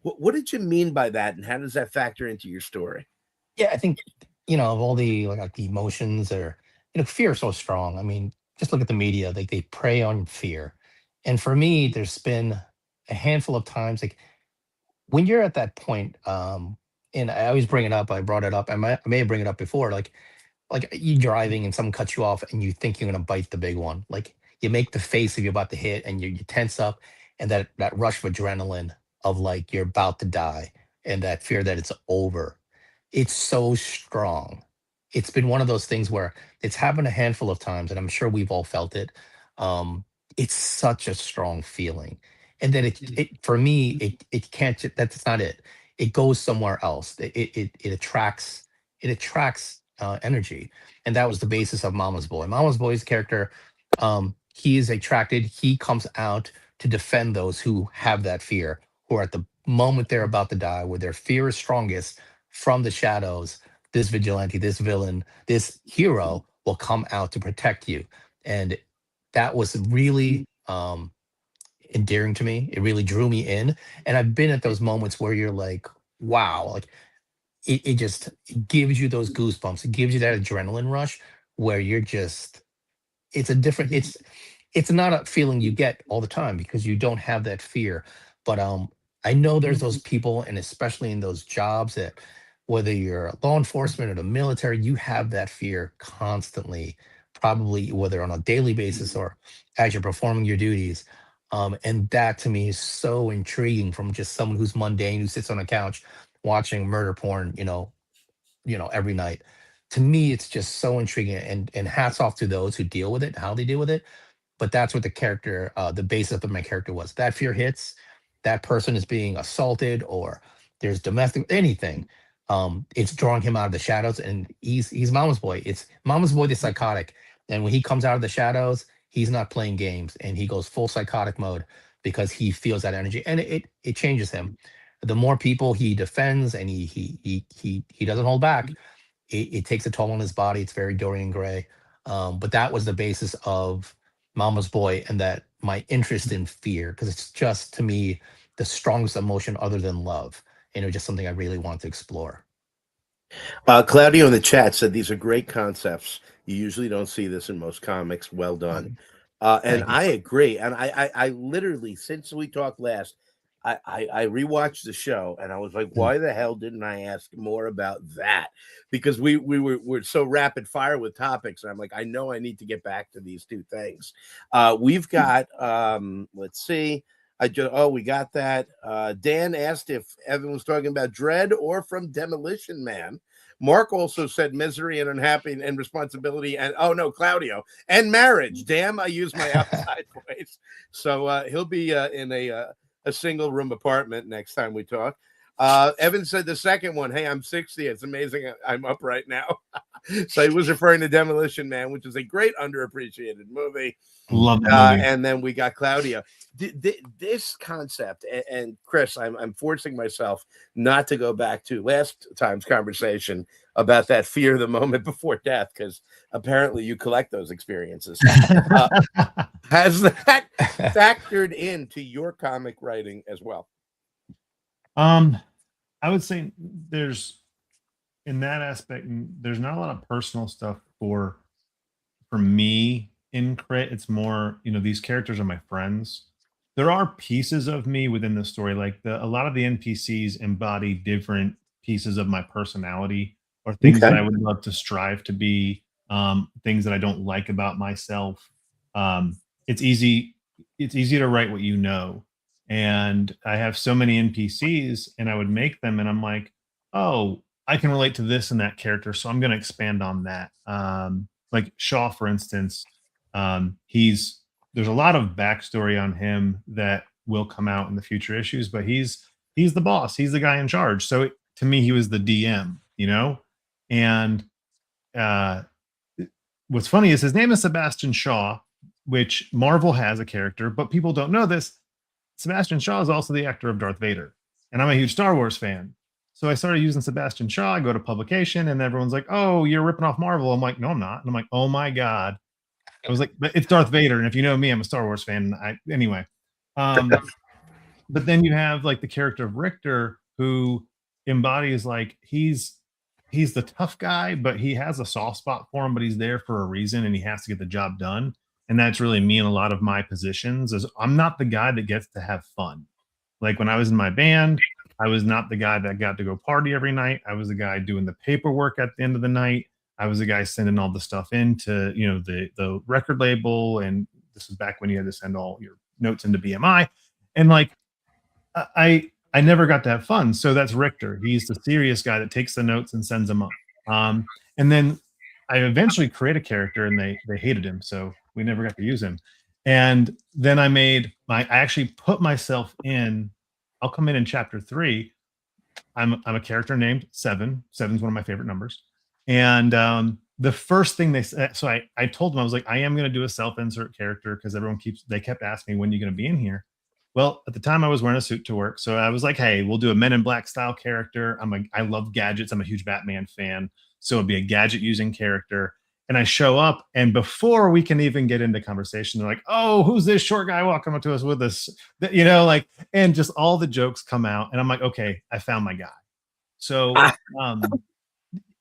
What did you mean by that, and how does that factor into your story? Yeah, I think, of all the like the emotions that are, fear is so strong. I mean, just look at the media, like they prey on fear. And for me, there's been a handful of times, like when you're at that point, and I always bring it up, I brought it up, I may bring it up before, like you driving and someone cuts you off and you think you're gonna bite the big one. Like you make the face of you're about to hit and you tense up, and that rush of adrenaline of like you're about to die, and that fear that it's over. It's so strong. It's been one of those things where it's happened a handful of times, and I'm sure we've all felt it. Um, it's such a strong feeling. And then it for me, it can't that's not it. It goes somewhere else. It attracts energy. And that was the basis of Mama's Boy. Mama's Boy's character, he is attracted, he comes out to defend those who have that fear, who are at the moment they're about to die, where their fear is strongest from the shadows. This vigilante, this villain, this hero will come out to protect you. And that was really endearing to me. It really drew me in. And I've been at those moments where you're like, wow, like it just it gives you those goosebumps. It gives you that adrenaline rush where you're just it's a different it's not a feeling you get all the time because you don't have that fear. But I know there's those people, and especially in those jobs, that whether you're law enforcement or the military, you have that fear constantly, probably whether on a daily basis or as you're performing your duties. And that to me is so intriguing from just someone who's mundane, who sits on a couch watching murder porn, every night. To me, it's just so intriguing, and hats off to those who deal with it, how they deal with it. But that's what the basis of my character was. That fear hits, that person is being assaulted, or there's domestic anything. It's drawing him out of the shadows, and he's Mama's Boy. It's Mama's Boy the psychotic, and when he comes out of the shadows, he's not playing games, and he goes full psychotic mode because he feels that energy, and it changes him. The more people he defends, and he doesn't hold back, it takes a toll on his body. It's very Dorian Gray. But that was the basis of Mama's Boy, and that my interest in fear, because it's just to me the strongest emotion other than love. And it was just something I really wanted to explore. Claudio in the chat said these are great concepts. You usually don't see this in most comics. Well done. And Thank you. I agree. And I literally, since we talked last, I rewatched the show and I was like, why the hell didn't I ask more about that? Because we're so rapid fire with topics. And I'm like, I know I need to get back to these two things. We've got let's see. We got that. Dan asked if Evan was talking about Dread or from Demolition Man. Mark also said misery and unhappy and responsibility, and oh no, Claudio, and marriage. Damn, I use my outside voice. So he'll be in a single room apartment next time we talk. Evan said the second one, hey, I'm 60. It's amazing I'm up right now. So he was referring to Demolition Man, which is a great underappreciated movie. Love that movie. And then we got Claudio. This concept, and Chris, I'm forcing myself not to go back to last time's conversation about that fear of the moment before death, because apparently you collect those experiences. Has that factored into your comic writing as well? I would say there's, in that aspect, there's not a lot of personal stuff for me in Crit. It's more, these characters are my friends. There are pieces of me within the story, like a lot of the NPCs embody different pieces of my personality, or things that I would love to strive to be, things that I don't like about myself. It's easy to write what you know. And I have so many NPCs, and I would make them, and I'm like, oh, I can relate to this and that character, so I'm going to expand on that. Like Shaw, for instance, there's a lot of backstory on him that will come out in the future issues, but he's the boss, he's the guy in charge. So to me, he was the DM, And what's funny is his name is Sebastian Shaw, which Marvel has a character, but people don't know this. Sebastian Shaw is also the actor of Darth Vader, and I'm a huge Star Wars fan. So I started using Sebastian Shaw. I go to publication, and everyone's like, "Oh, you're ripping off Marvel." I'm like, "No, I'm not." And I'm like, "Oh my god, I was like, but it's Darth Vader, and if you know me, I'm a Star Wars fan. Anyway. But then you have like the character of Richter, who embodies like he's the tough guy, but he has a soft spot for him, but he's there for a reason, and he has to get the job done. And that's really me in a lot of my positions. Is I'm not the guy that gets to have fun. Like when I was in my band, I was not the guy that got to go party every night. I was the guy doing the paperwork at the end of the night. I was the guy sending all the stuff into, you know, the record label. And this was back when you had to send all your notes into BMI. And like, I never got to have fun. So that's Richter. He's the serious guy that takes the notes and sends them up. And then I eventually create a character, and they hated him. So we never got to use him. And then I actually put myself in, I'll come in chapter 3. I'm a character named Seven. Seven's one of my favorite numbers. And the first thing they said, so I told them, I was like, I am going to do a self-insert character because they kept asking me, when are you going to be in here? Well, at the time I was wearing a suit to work. So I was like, hey, we'll do a Men in Black style character. I love gadgets. I'm a huge Batman fan. So it'd be a gadget using character. And I show up, and before we can even get into conversation, they're like, oh, who's this short guy walking up to us with us? You know, like, and just all the jokes come out. And I'm like, okay, I found my guy. So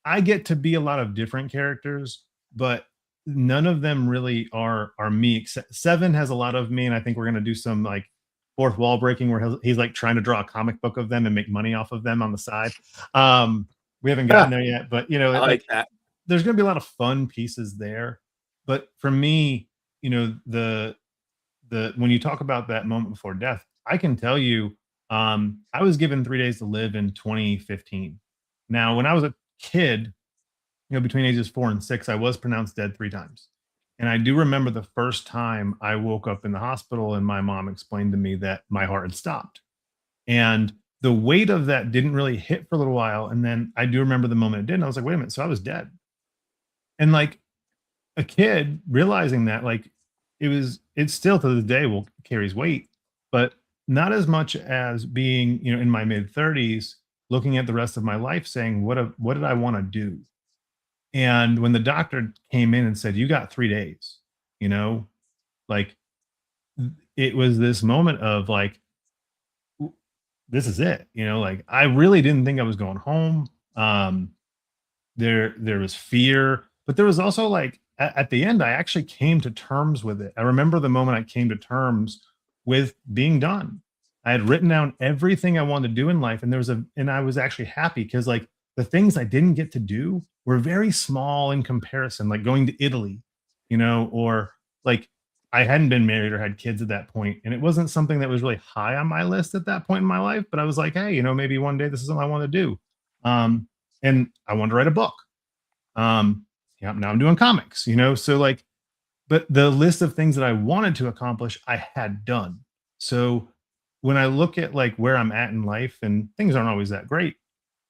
I get to be a lot of different characters, but none of them really are me. Except Seven has a lot of me. And I think we're going to do some like fourth wall breaking where he's like trying to draw a comic book of them and make money off of them on the side. We haven't gotten there yet, but you know, I like that. There's going to be a lot of fun pieces there. But for me, you know, the when you talk about that moment before death, I can tell you, I was given 3 days to live in 2015. Now, when I was a kid, you know, between ages 4 and 6, I was pronounced dead 3 times. And I do remember the first time I woke up in the hospital and my mom explained to me that my heart had stopped. And the weight of that didn't really hit for a little while. And then I do remember the moment it did. And I was like, wait a minute. So I was dead. And like a kid realizing that, like, it's still to this day will carries weight, but not as much as being, you know, in my mid 30s, looking at the rest of my life saying, what did I want to do? And when the doctor came in and said, you got 3 days, you know, like it was this moment of like, this is it, you know, like I really didn't think I was going home. There was fear, but there was also like at the end, I actually came to terms with it. I remember the moment I came to terms with being done. I had written down everything I wanted to do in life, and I was actually happy because like the things I didn't get to do were very small in comparison, like going to Italy, you know, or like I hadn't been married or had kids at that point, and it wasn't something that was really high on my list at that point in my life. But I was like, hey, you know, maybe one day this is something I want to do, and I wanted to write a book. Yeah, now I'm doing comics, you know, so like, but the list of things that I wanted to accomplish, I had done. So when I look at like where I'm at in life, and things aren't always that great,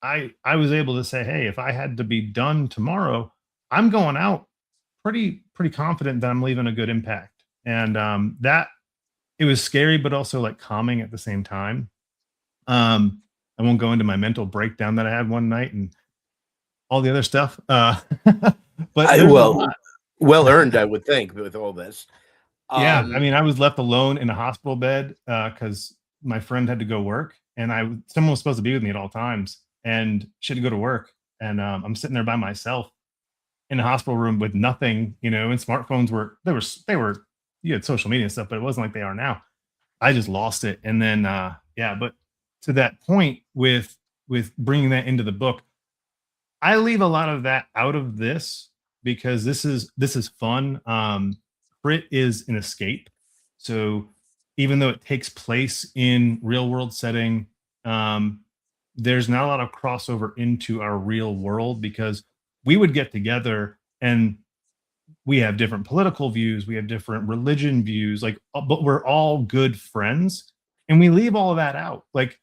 I was able to say, hey, if I had to be done tomorrow, I'm going out pretty confident that I'm leaving a good impact. And that it was scary, but also like calming at the same time. I won't go into my mental breakdown that I had one night and all the other stuff. But well earned, I would think, with all this. Yeah, I mean, I was left alone in a hospital bed because my friend had to go work, and someone was supposed to be with me at all times, and she had to go to work, and I'm sitting there by myself in a hospital room with nothing, you know. And smartphones were you had social media and stuff, but it wasn't like they are now. I just lost it, and then yeah. But to that point, with bringing that into the book, I leave a lot of that out of this because this is fun. Crit is an escape. So even though it takes place in real world setting, there's not a lot of crossover into our real world because we would get together and we have different political views, we have different religion views, like, but we're all good friends, and we leave all of that out. Like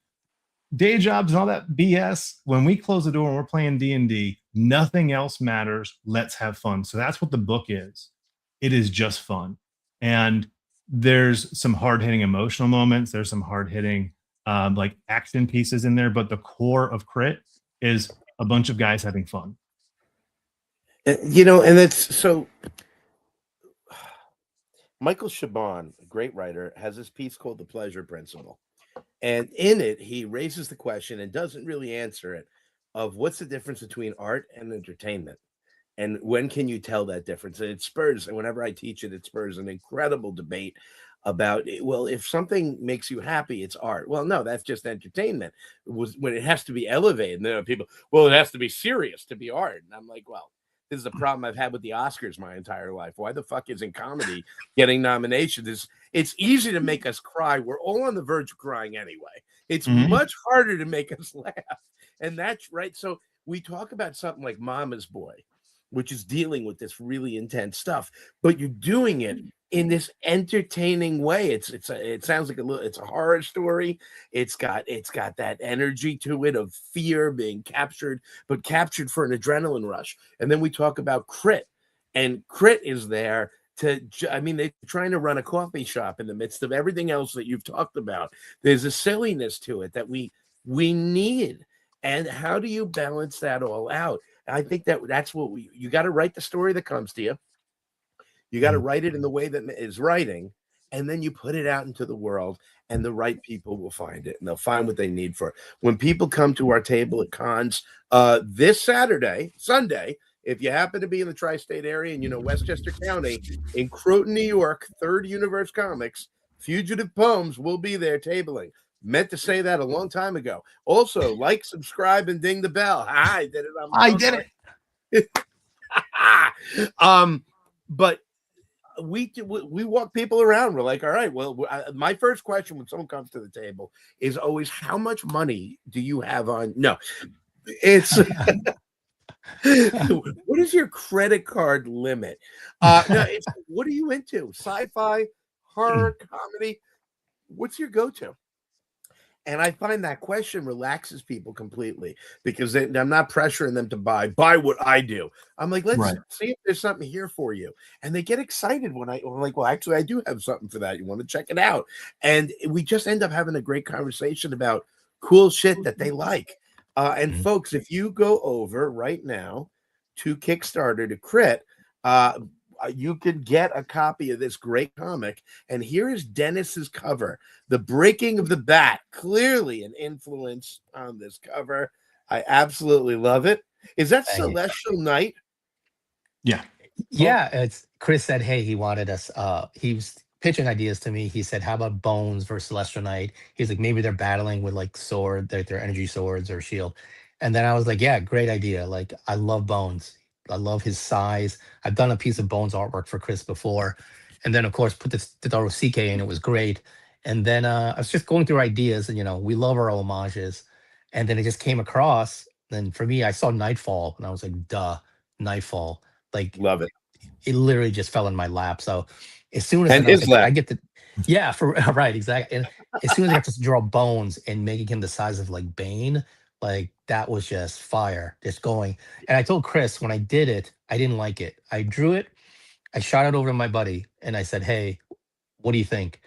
day jobs and all that BS. When we close the door and we're playing D&D, nothing else matters. Let's have fun. So that's what the book is. It is just fun. And there's some hard-hitting emotional moments. There's some hard-hitting like action pieces in there. But the core of Crit is a bunch of guys having fun. You know, and it's so Michael Chabon, a great writer, has this piece called The Pleasure Principle. And in it, he raises the question and doesn't really answer it of what's the difference between art and entertainment. And when can you tell that difference? And it spurs, and whenever I teach it, it spurs an incredible debate about, well, if something makes you happy, it's art. Well, no, that's just entertainment. When it has to be elevated, and then people, well, it has to be serious to be art. And I'm like, well, this is a problem I've had with the Oscars my entire life. Why the fuck isn't comedy getting nominations? It's easy to make us cry. We're all on the verge of crying anyway. It's much harder to make us laugh. And that's right. So we talk about something like Mama's Boy, which is dealing with this really intense stuff, but you're doing it in this entertaining way. It sounds like it's a horror story. It's got that energy to it of fear being captured, but captured for an adrenaline rush. And then we talk about Crit, and Crit is there to, I mean, they're trying to run a coffee shop in the midst of everything else that you've talked about. There's a silliness to it that we need. And how do you balance that all out? I think that's what you got to write the story that comes to you. You got to write it in the way that is writing, and then you put it out into the world, and the right people will find it, and they'll find what they need for it. When people come to our table at cons this Sunday, if you happen to be in the tri-state area and you know Westchester County, in Croton, New York, Third Universe Comics, Fugitive Poems will be there tabling. Meant to say that a long time ago. Also, like, subscribe, and ding the bell. I did it. I did it. But we walk people around. We're like, all right, well, my first question when someone comes to the table is always, how much money do you have on? No, it's what is your credit card limit? No, it's, what are you into? Sci-fi, horror, comedy? What's your go-to? And I find that question relaxes people completely, because I'm not pressuring them to buy what I do. I'm like, let's see if there's something here for you. And they get excited when I'm like, well, actually, I do have something for that. You want to check it out? And we just end up having a great conversation about cool shit that they like. And folks, if you go over right now to Kickstarter to Crit, you can get a copy of this great comic. And here is Dennis's cover, The Breaking of the Bat. Clearly an influence on this cover. I absolutely love it. Is that Celestial Night? Yeah. Yeah. It's Chris said, hey, he wanted us. He was pitching ideas to me. He said, how about Bones versus Celestial Night? He's like, maybe they're battling with like their energy swords or shield. And then I was like, yeah, great idea. Like, I love Bones. I love his size. I've done a piece of Bones artwork for Chris before. And then, of course, put this Tadaro CK in. It was great. And then I was just going through ideas, and, we love our homages. And then it just came across. Then for me, I saw Nightfall, and I was like, duh, Nightfall. Like, love it. It literally just fell in my lap. So as soon as I get to, yeah, right, exactly. And as soon as I got to draw Bones and making him the size of like Bane, like that was just fire, just going. And I told Chris when I did it, I didn't like it. I drew it, I shot it over to my buddy, and I said, hey, what do you think?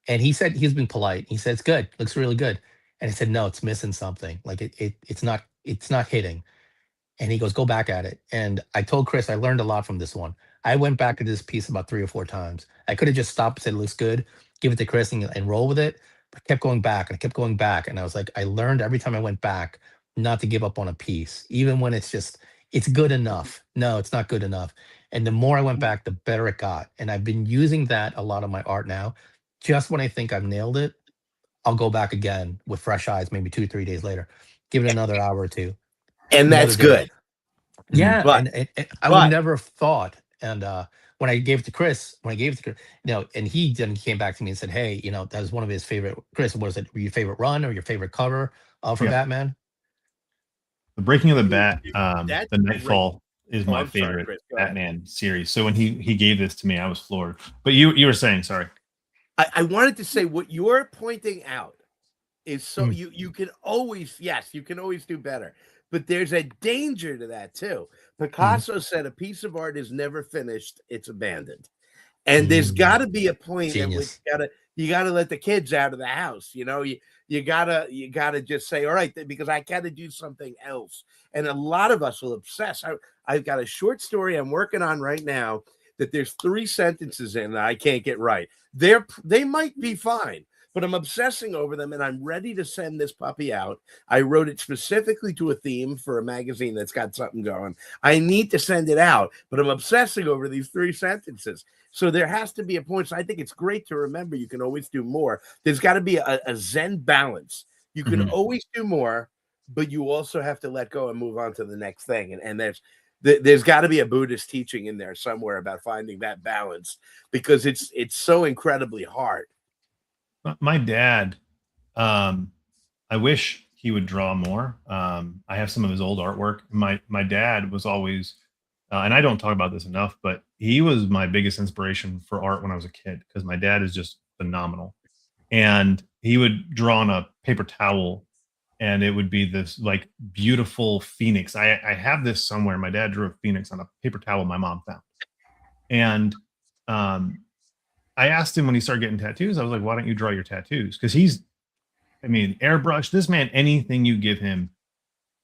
And he said, he's been polite. He said, it's good, looks really good. And I said, no, it's missing something. Like it's not hitting. And he goes, go back at it. And I told Chris, I learned a lot from this one. I went back to this piece about 3 or 4 times. I could have just stopped and said, it looks good, give it to Chris and roll with it. But I kept going back and I kept going back. And I was like, I learned every time I went back not to give up on a piece, even when it's good enough. No, it's not good enough. And the more I went back, the better it got. And I've been using that a lot of my art now. Just when I think I've nailed it, I'll go back again with fresh eyes, maybe 2 or 3 days later, give it another hour or two. And that's good. Yeah, and I would never have thought. And when I gave it to Chris, and he then came back to me and said, hey, that was one of his favorite. Chris, was it your favorite run or your favorite cover for Batman? The Breaking of the Bat, the Nightfall is my favorite Batman series. So when he gave this to me, I was floored. But you were saying, sorry. I wanted to say what you're pointing out is so you can always, you can always do better. But there's a danger to that too. Picasso said a piece of art is never finished, it's abandoned. And there's got to be a point at which you gotta let the kids out of the house. You gotta just say, all right, because I gotta do something else. And a lot of us will obsess. I've got a short story I'm working on right now that there's 3 sentences in that I can't get right. They might be fine, but I'm obsessing over them, and I'm ready to send this puppy out. I wrote it specifically to a theme for a magazine that's got something going. I need to send it out, but I'm obsessing over these 3 sentences. So there has to be a point. So I think it's great to remember you can always do more. There's got to be a Zen balance. You can always do more, but you also have to let go and move on to the next thing. And there's got to be a Buddhist teaching in there somewhere about finding that balance, because it's so incredibly hard. My dad, I wish he would draw more. I have some of his old artwork. My dad was always, and I don't talk about this enough, but he was my biggest inspiration for art when I was a kid, because my dad is just phenomenal. And he would draw on a paper towel, and it would be this like beautiful phoenix. I have this somewhere. My dad drew a phoenix on a paper towel my mom found. And I asked him when he started getting tattoos, I was like, why don't you draw your tattoos? Because airbrush, this man, anything you give him,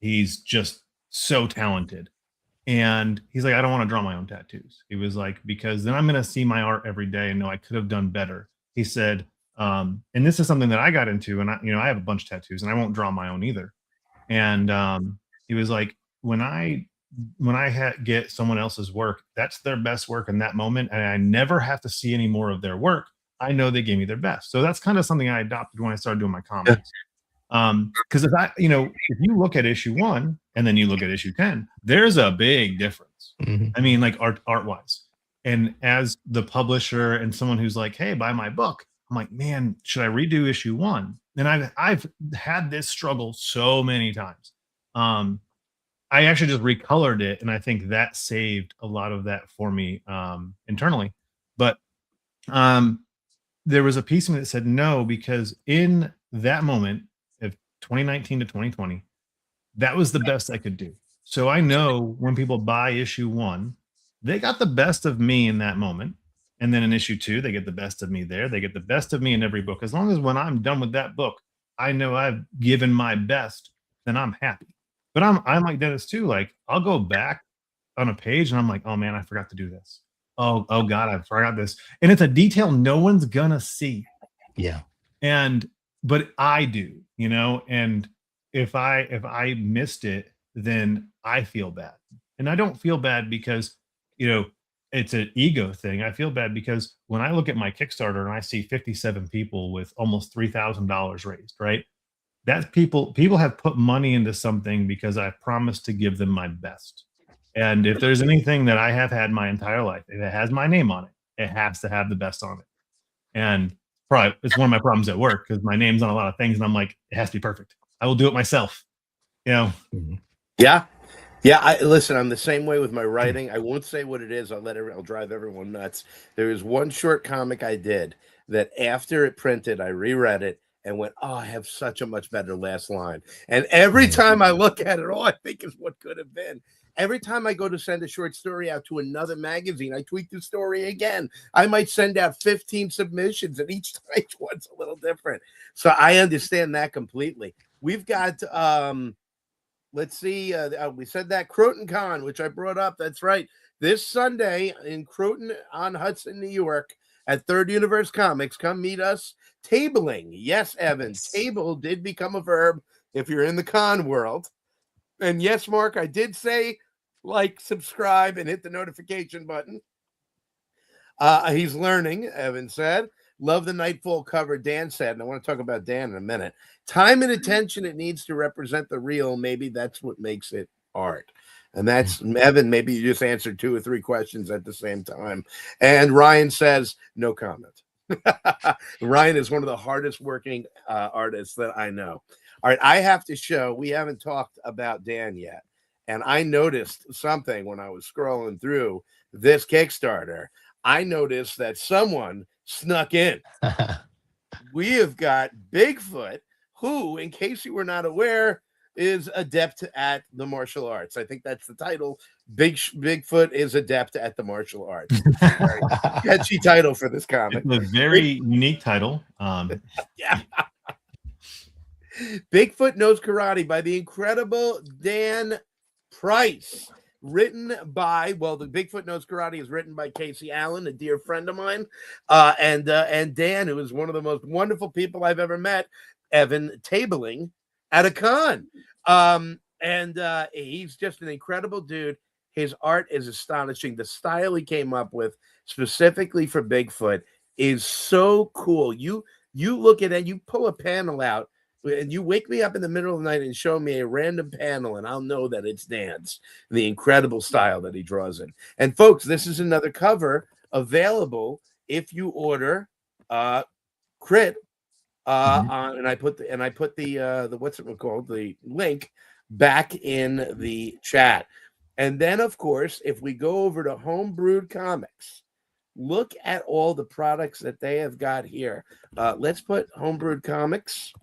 he's just so talented. And he's like, I don't want to draw my own tattoos. He was like, because then I'm going to see my art every day and know I could have done better. He said, and this is something that I got into, and I have a bunch of tattoos, and I won't draw my own either. And he was like, when I get someone else's work, that's their best work in that moment, and I never have to see any more of their work. I know they gave me their best. So that's kind of something I adopted when I started doing my comics. Because if you look at issue 1 and then you look at issue 10, there's a big difference. I mean, like art wise. And as the publisher and someone who's like, hey, buy my book, I'm like, man, should I redo issue 1? And I've had this struggle so many times. I actually just recolored it, and I think that saved a lot of that for me internally. But there was a piece of me that said no, because in that moment of 2019 to 2020, that was the best I could do. So I know when people buy issue 1, they got the best of me in that moment. And then in issue 2, they get the best of me there. They get the best of me in every book. As long as when I'm done with that book, I know I've given my best, then I'm happy. But I'm like Dennis too. Like, I'll go back on a page and I'm like, oh man, I forgot to do this. Oh God, I forgot this. And it's a detail no one's gonna see. Yeah. But I do, and if I missed it, then I feel bad. And I don't feel bad because, it's an ego thing. I feel bad because when I look at my Kickstarter and I see 57 people with almost $3,000 raised, right? That's people have put money into something because I promised to give them my best. And if there's anything that I have had my entire life, if it has my name on it, it has to have the best on it. And probably it's one of my problems at work, because my name's on a lot of things and I'm like, it has to be perfect. I will do it myself. Yeah. Listen, I'm the same way with my writing. I won't say what it is. I'll drive everyone nuts. There is one short comic I did that after it printed, I reread it and went, oh, I have such a much better last line. And every time I look at it, all I think is what could have been. Every time I go to send a short story out to another magazine, I tweak the story again. I might send out 15 submissions, and each one's a little different. So I understand that completely. We've got, let's see, we said that Croton Con, which I brought up. That's right. This Sunday in Croton on Hudson, New York, at Third Universe Comics. Come meet us. Tabling. Yes, Evan. Table did become a verb if you're in the con world. And yes, Mark, I did say like, subscribe, and hit the notification button. He's learning, Evan said. Love the Nightfall cover, Dan said. And I want to talk about Dan in a minute. Time and attention it needs to represent the real. Maybe that's what makes it art. And that's, Evan, maybe you just answered 2 or 3 questions at the same time. And Ryan says, no comment. Ryan is one of the hardest working artists that I know. All right, I have to show, we haven't talked about Dan yet. And I noticed something when I was scrolling through this Kickstarter. I noticed that someone snuck in. We have got Bigfoot, who, in case you were not aware, is adept at the martial arts. I think that's the title. Bigfoot is adept at the martial arts. Very catchy title for this comic. It's a very unique title. Yeah. Bigfoot Knows Karate by the incredible Dan Price. written by, well, the Bigfoot Knows Karate is written by Casey Allen, a dear friend of mine, and Dan, who is one of the most wonderful people I've ever met, Evan, tabling at a con. And he's just an incredible dude. His art is astonishing. The style he came up with specifically for Bigfoot is so cool. You look at it, you pull a panel out, and you wake me up in the middle of the night and show me a random panel, and I'll know that it's Dan's, the incredible style that he draws in. And folks, this is another cover available if you order Crit. And I put the what's it called, the link back in the chat. And then, of course, if we go over to Homebrewed Comics, look at all the products that they have got here. Let's put Homebrewed Comics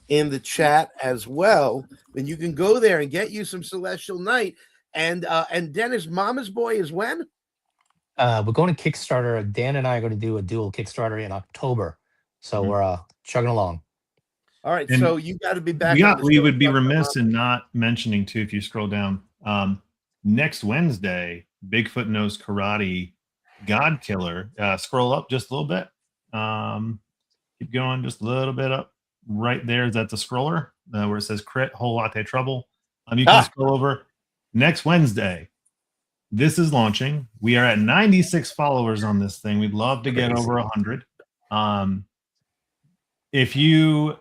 in the chat as well. Then you can go there and get you some Celestial Night. And Dennis, Mama's Boy is when? We're going to Kickstarter. Dan and I are going to do a dual Kickstarter in October. So we're chugging along. All right. And so you got to be back. We would be remiss in not mentioning, too, if you scroll down, next Wednesday, Bigfoot Knows Karate God Killer. Scroll up just a little bit. Keep going just a little bit up. Right there is at the scroller where it says Crit Whole Latte Trouble. You can scroll over. Next Wednesday, this is launching. We are at 96 followers on this thing. We'd love to get over 100. If you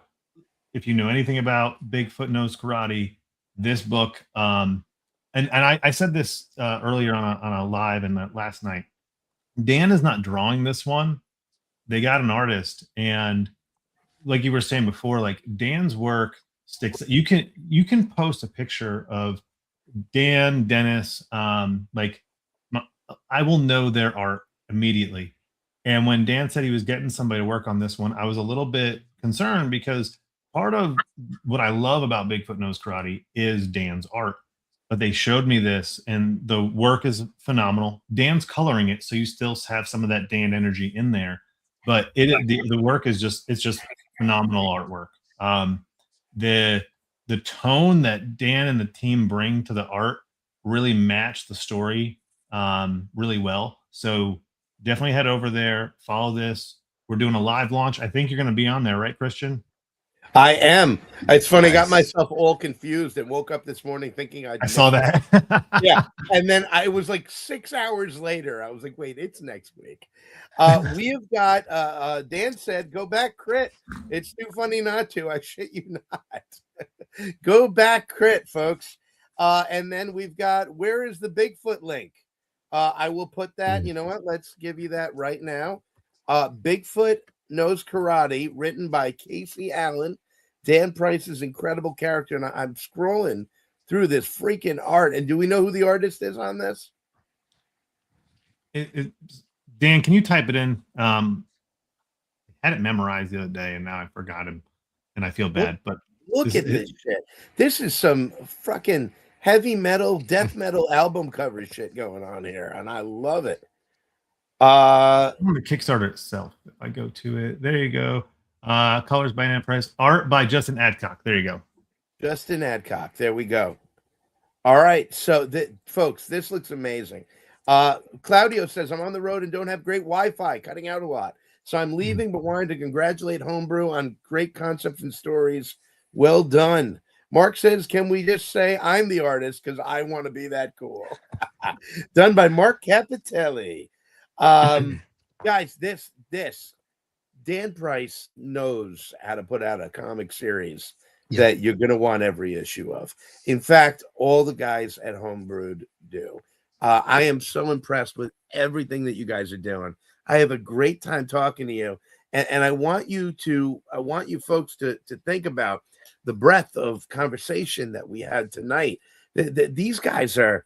know anything about Bigfoot Knows Karate, this book, and I said this earlier on a live and last night. Dan is not drawing this one. They got an artist, and like you were saying before, like Dan's work sticks. You can post a picture of Dan, Dennis, I will know their art immediately. And when Dan said he was getting somebody to work on this one, I was a little bit concerned because part of what I love about Bigfoot Knows Karate is Dan's art. But they showed me this, and the work is phenomenal. Dan's coloring it, so you still have some of that Dan energy in there. But the work is just phenomenal artwork. The tone that Dan and the team bring to the art really match the story really well. So definitely head over there, follow this. We're doing a live launch. I think you're going to be on there, right, Christian? I am. It's funny. Nice. I got myself all confused and woke up this morning thinking I saw that. Yeah. And then I was like 6 hours later. I was like, wait, it's next week. We have got, Dan said, go back, Crit. It's too funny not to. I shit you not. Go back, Crit, folks. And then we've got, where is the Bigfoot link? I will put that. You know what? Let's give you that right now. Bigfoot Knows Karate, written by Casey Allen, Dan Price's incredible character. And I'm scrolling through this freaking art. And do we know who the artist is on this? Dan, can you type it in? I had it memorized the other day, and now I forgot him, and I feel bad. But look at this shit. This is some fucking heavy metal, death metal album cover shit going on here, and I love it. On the Kickstarter itself, if I go to it, there you go. Colors by Dan Price, art by Justin Adcock. There you go. Justin Adcock. There we go. All right, so folks, this looks amazing. Claudio says, I'm on the road and don't have great Wi-Fi, cutting out a lot. So I'm leaving, but wanted to congratulate Homebrew on great concepts and stories. Well done. Mark says, can we just say I'm the artist because I want to be that cool? Done by Mark Capitelli. Guys, this Dan Price knows how to put out a comic series that you're going to want every issue of. In fact, all the guys at Homebrewed do. I am so impressed with everything that you guys are doing. I have a great time talking to you, and I want you folks to think about the breadth of conversation that we had tonight. These guys are.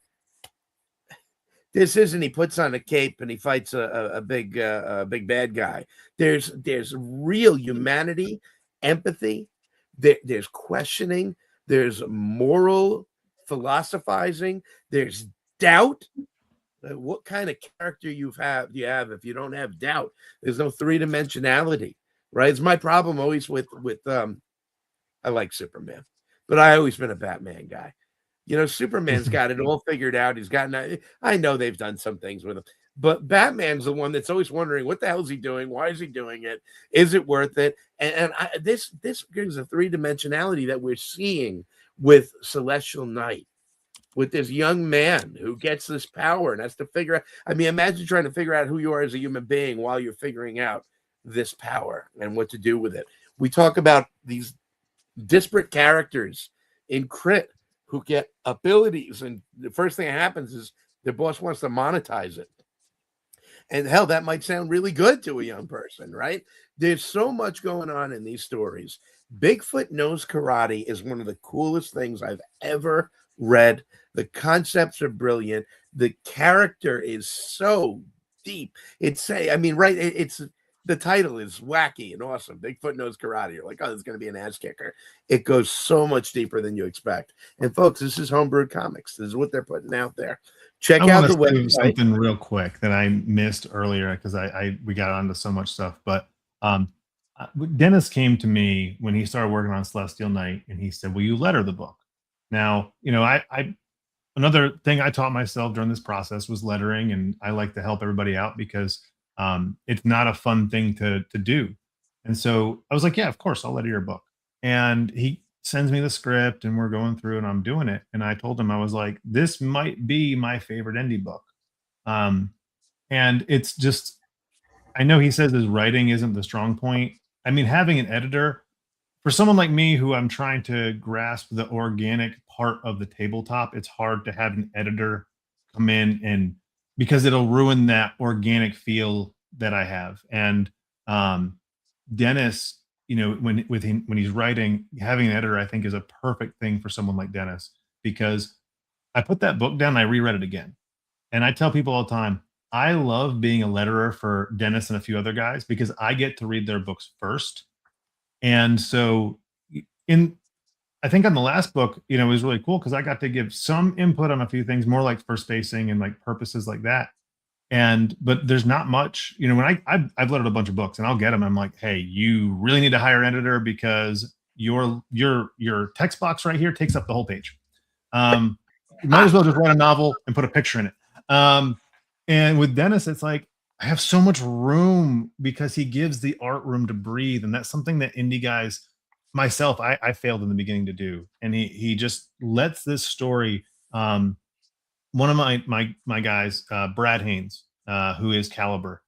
This isn't he puts on a cape and he fights a big bad guy. There's real humanity, empathy. There's questioning. There's moral philosophizing. There's doubt. What kind of character do you have if you don't have doubt? There's no three-dimensionality, right? It's my problem always with I like Superman, but I always been a Batman guy. You know, Superman's got it all figured out. He's gotten, I know they've done some things with him, but Batman's the one that's always wondering, what the hell is he doing? Why is he doing it? Is it worth it? This brings a three-dimensionality that we're seeing with Celestial Knight, with this young man who gets this power and has to figure out. I mean, imagine trying to figure out who you are as a human being while you're figuring out this power and what to do with it. We talk about these disparate characters in Crit who get abilities, and the first thing that happens is their boss wants to monetize it. And hell, that might sound really good to a young person, right? There's so much going on in these stories. Bigfoot Knows Karate is one of the coolest things I've ever read. The concepts are brilliant. The character is so deep. It's the title is wacky and awesome. Bigfoot Knows Karate. You're like, oh, there's going to be an ass kicker. It goes so much deeper than you expect. And folks, this is Homebrewed Comics. This is what they're putting out there. Check out the website. Something real quick that I missed earlier because we got onto so much stuff. But Dennis came to me when he started working on Celestial Knight, and he said, "Will you letter the book?" Now, you know, I another thing I taught myself during this process was lettering, and I like to help everybody out because it's not a fun thing to do. And so I was like, yeah, of course, I'll letter your book. And he sends me the script and we're going through and I'm doing it. And I told him, I was like, this might be my favorite indie book. And it's just, I know he says his writing isn't the strong point. I mean, having an editor, for someone like me who I'm trying to grasp the organic part of the tabletop, it's hard to have an editor come in and because it'll ruin that organic feel that I have. And Dennis, you know, when he's writing, having an editor, I think is a perfect thing for someone like Dennis, because I put that book down and I reread it again. And I tell people all the time, I love being a letterer for Dennis and a few other guys because I get to read their books first. And so I think on the last book, you know, it was really cool because I got to give some input on a few things, more like first spacing and like purposes like that. But there's not much, you know, when I've lettered a bunch of books and I'll get them. I'm like, hey, you really need to hire an editor because your text box right here takes up the whole page. You might as well just write a novel and put a picture in it. And with Dennis, it's like, I have so much room because he gives the art room to breathe. And that's something that indie guys, myself, I failed in the beginning to do. And he just lets this story. One of my guys, Brad Haynes, who is Caliber,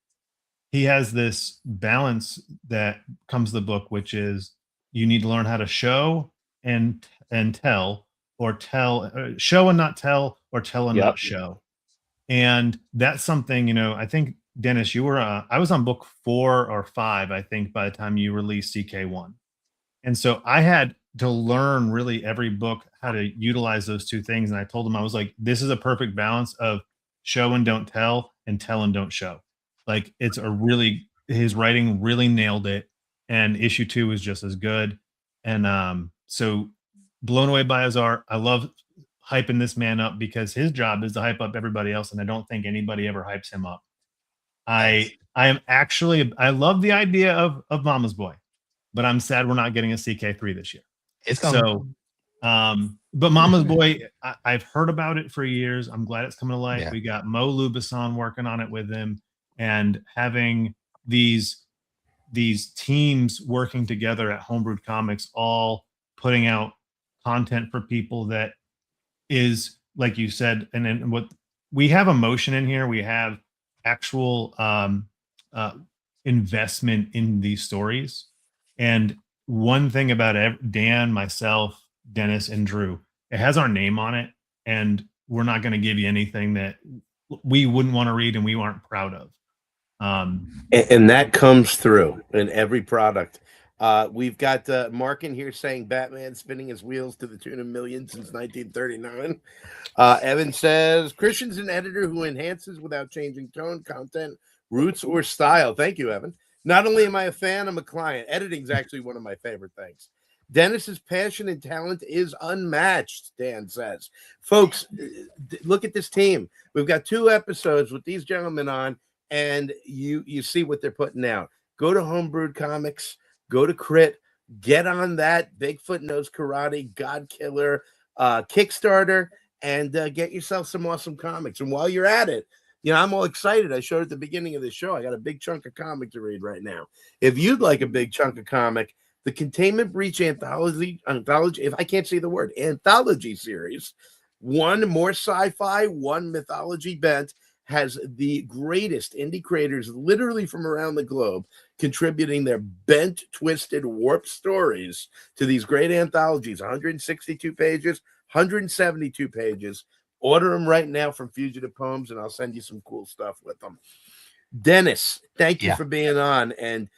he has this balance that comes to the book, which is you need to learn how to show and tell, or show and not tell, or tell and not show. And that's something, you know, I think, Dennis, you were, I was on book 4 or 5, I think, by the time you released CK1. And so I had to learn really every book how to utilize those two things. And I told him, I was like, this is a perfect balance of show and don't tell and tell and don't show. Like his writing really nailed it. And issue 2 was just as good. And so blown away by his art. I love hyping this man up because his job is to hype up everybody else. And I don't think anybody ever hypes him up. I love the idea of Mama's Boy, but I'm sad we're not getting a CK3 this year. It's coming. So, but Mama's Boy, I've heard about it for years. I'm glad it's coming to life. Yeah. We got Mo Lubison working on it with him, and having these teams working together at Homebrewed Comics, all putting out content for people that is, like you said, and then what we have emotion in here. We have actual investment in these stories. And one thing about Dan, myself, Dennis, and Drew, it has our name on it, and we're not going to give you anything that we wouldn't want to read and we aren't proud of. And that comes through in every product. We've got Mark in here saying Batman spinning his wheels to the tune of millions since 1939. Evan says Christian's an editor who enhances without changing tone, content, roots, or style. Thank you, Evan. Not only am I a fan, I'm a client. Editing is actually one of my favorite things. Dennis's passion and talent is unmatched, Dan says. Folks, look at this team. We've got 2 episodes with these gentlemen on, and you see what they're putting out. Go to Homebrewed Comics. Go to Crit, get on that. Bigfoot Knows Karate, God Killer, Kickstarter, and get yourself some awesome comics. And while you're at it, I'm all excited. I showed at the beginning of the show, I got a big chunk of comic to read right now. If you'd like a big chunk of comic, the Containment Breach anthology, if I can't say the word, anthology series, one more sci-fi, one mythology bent, has the greatest indie creators literally from around the globe contributing their bent, twisted, warped stories to these great anthologies. 162 pages, 172 pages. Order them right now from Fugitive Poems, and I'll send you some cool stuff with them. Dennis, thank you for being on and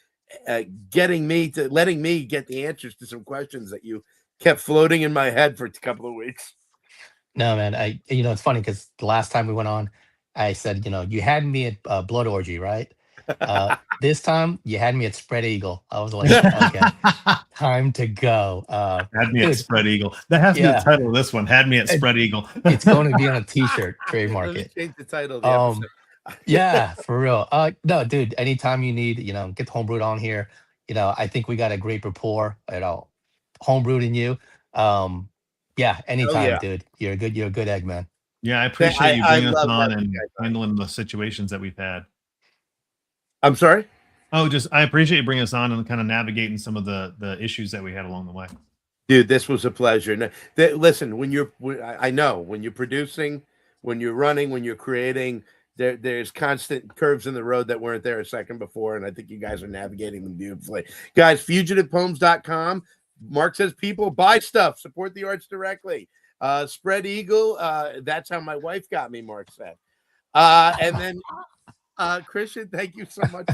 letting me get the answers to some questions that you kept floating in my head for a couple of weeks. No, man. It's funny because the last time we went on, I said, you had me at Blood Orgy, right? This time you had me at Spread Eagle. I was like, okay, time to go. Had me at Spread Eagle. That has to be the title of this one. Had me at Spread Eagle. It's going to be on a T-shirt. Trademark it. Change the title of the episode. Yeah, for real. No, dude. Anytime you need, get Homebrewed on here. I think we got a great rapport. Homebrewed and you. Yeah, anytime, dude. You're a good egg, man. Yeah, I appreciate you bringing us on and handling the situations that we've had. I'm sorry? Oh, I appreciate you bringing us on and kind of navigating some of the issues that we had along the way. Dude, this was a pleasure. Listen, I know when you're producing, when you're running, when you're creating, there's constant curves in the road that weren't there a second before, and I think you guys are navigating them beautifully. Guys, fugitivepoems.com. Mark says, people buy stuff, support the arts directly. Spread Eagle, that's how my wife got me, Mark said. And then Christian, thank you so much.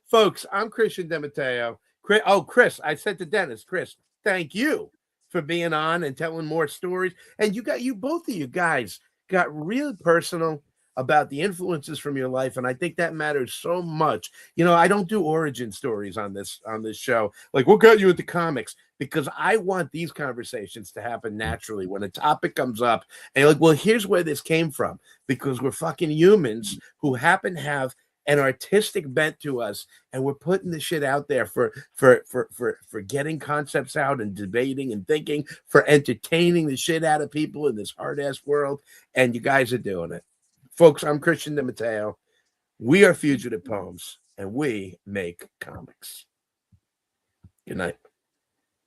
Folks, I'm Christian DeMatteo. Chris, I said to Dennis, Chris, thank you for being on and telling more stories. And both of you guys got real personal about the influences from your life, and I think that matters so much. I don't do origin stories on this show, like what got you into comics, because I want these conversations to happen naturally when a topic comes up and you're like, well, here's where this came from, because we're fucking humans who happen to have an artistic bent to us, and we're putting the shit out there for getting concepts out and debating and thinking, for entertaining the shit out of people in this hard-ass world, and you guys are doing it. Folks, I'm Christian DeMatteo. We are Fugitive Poems, and we make comics. Good night.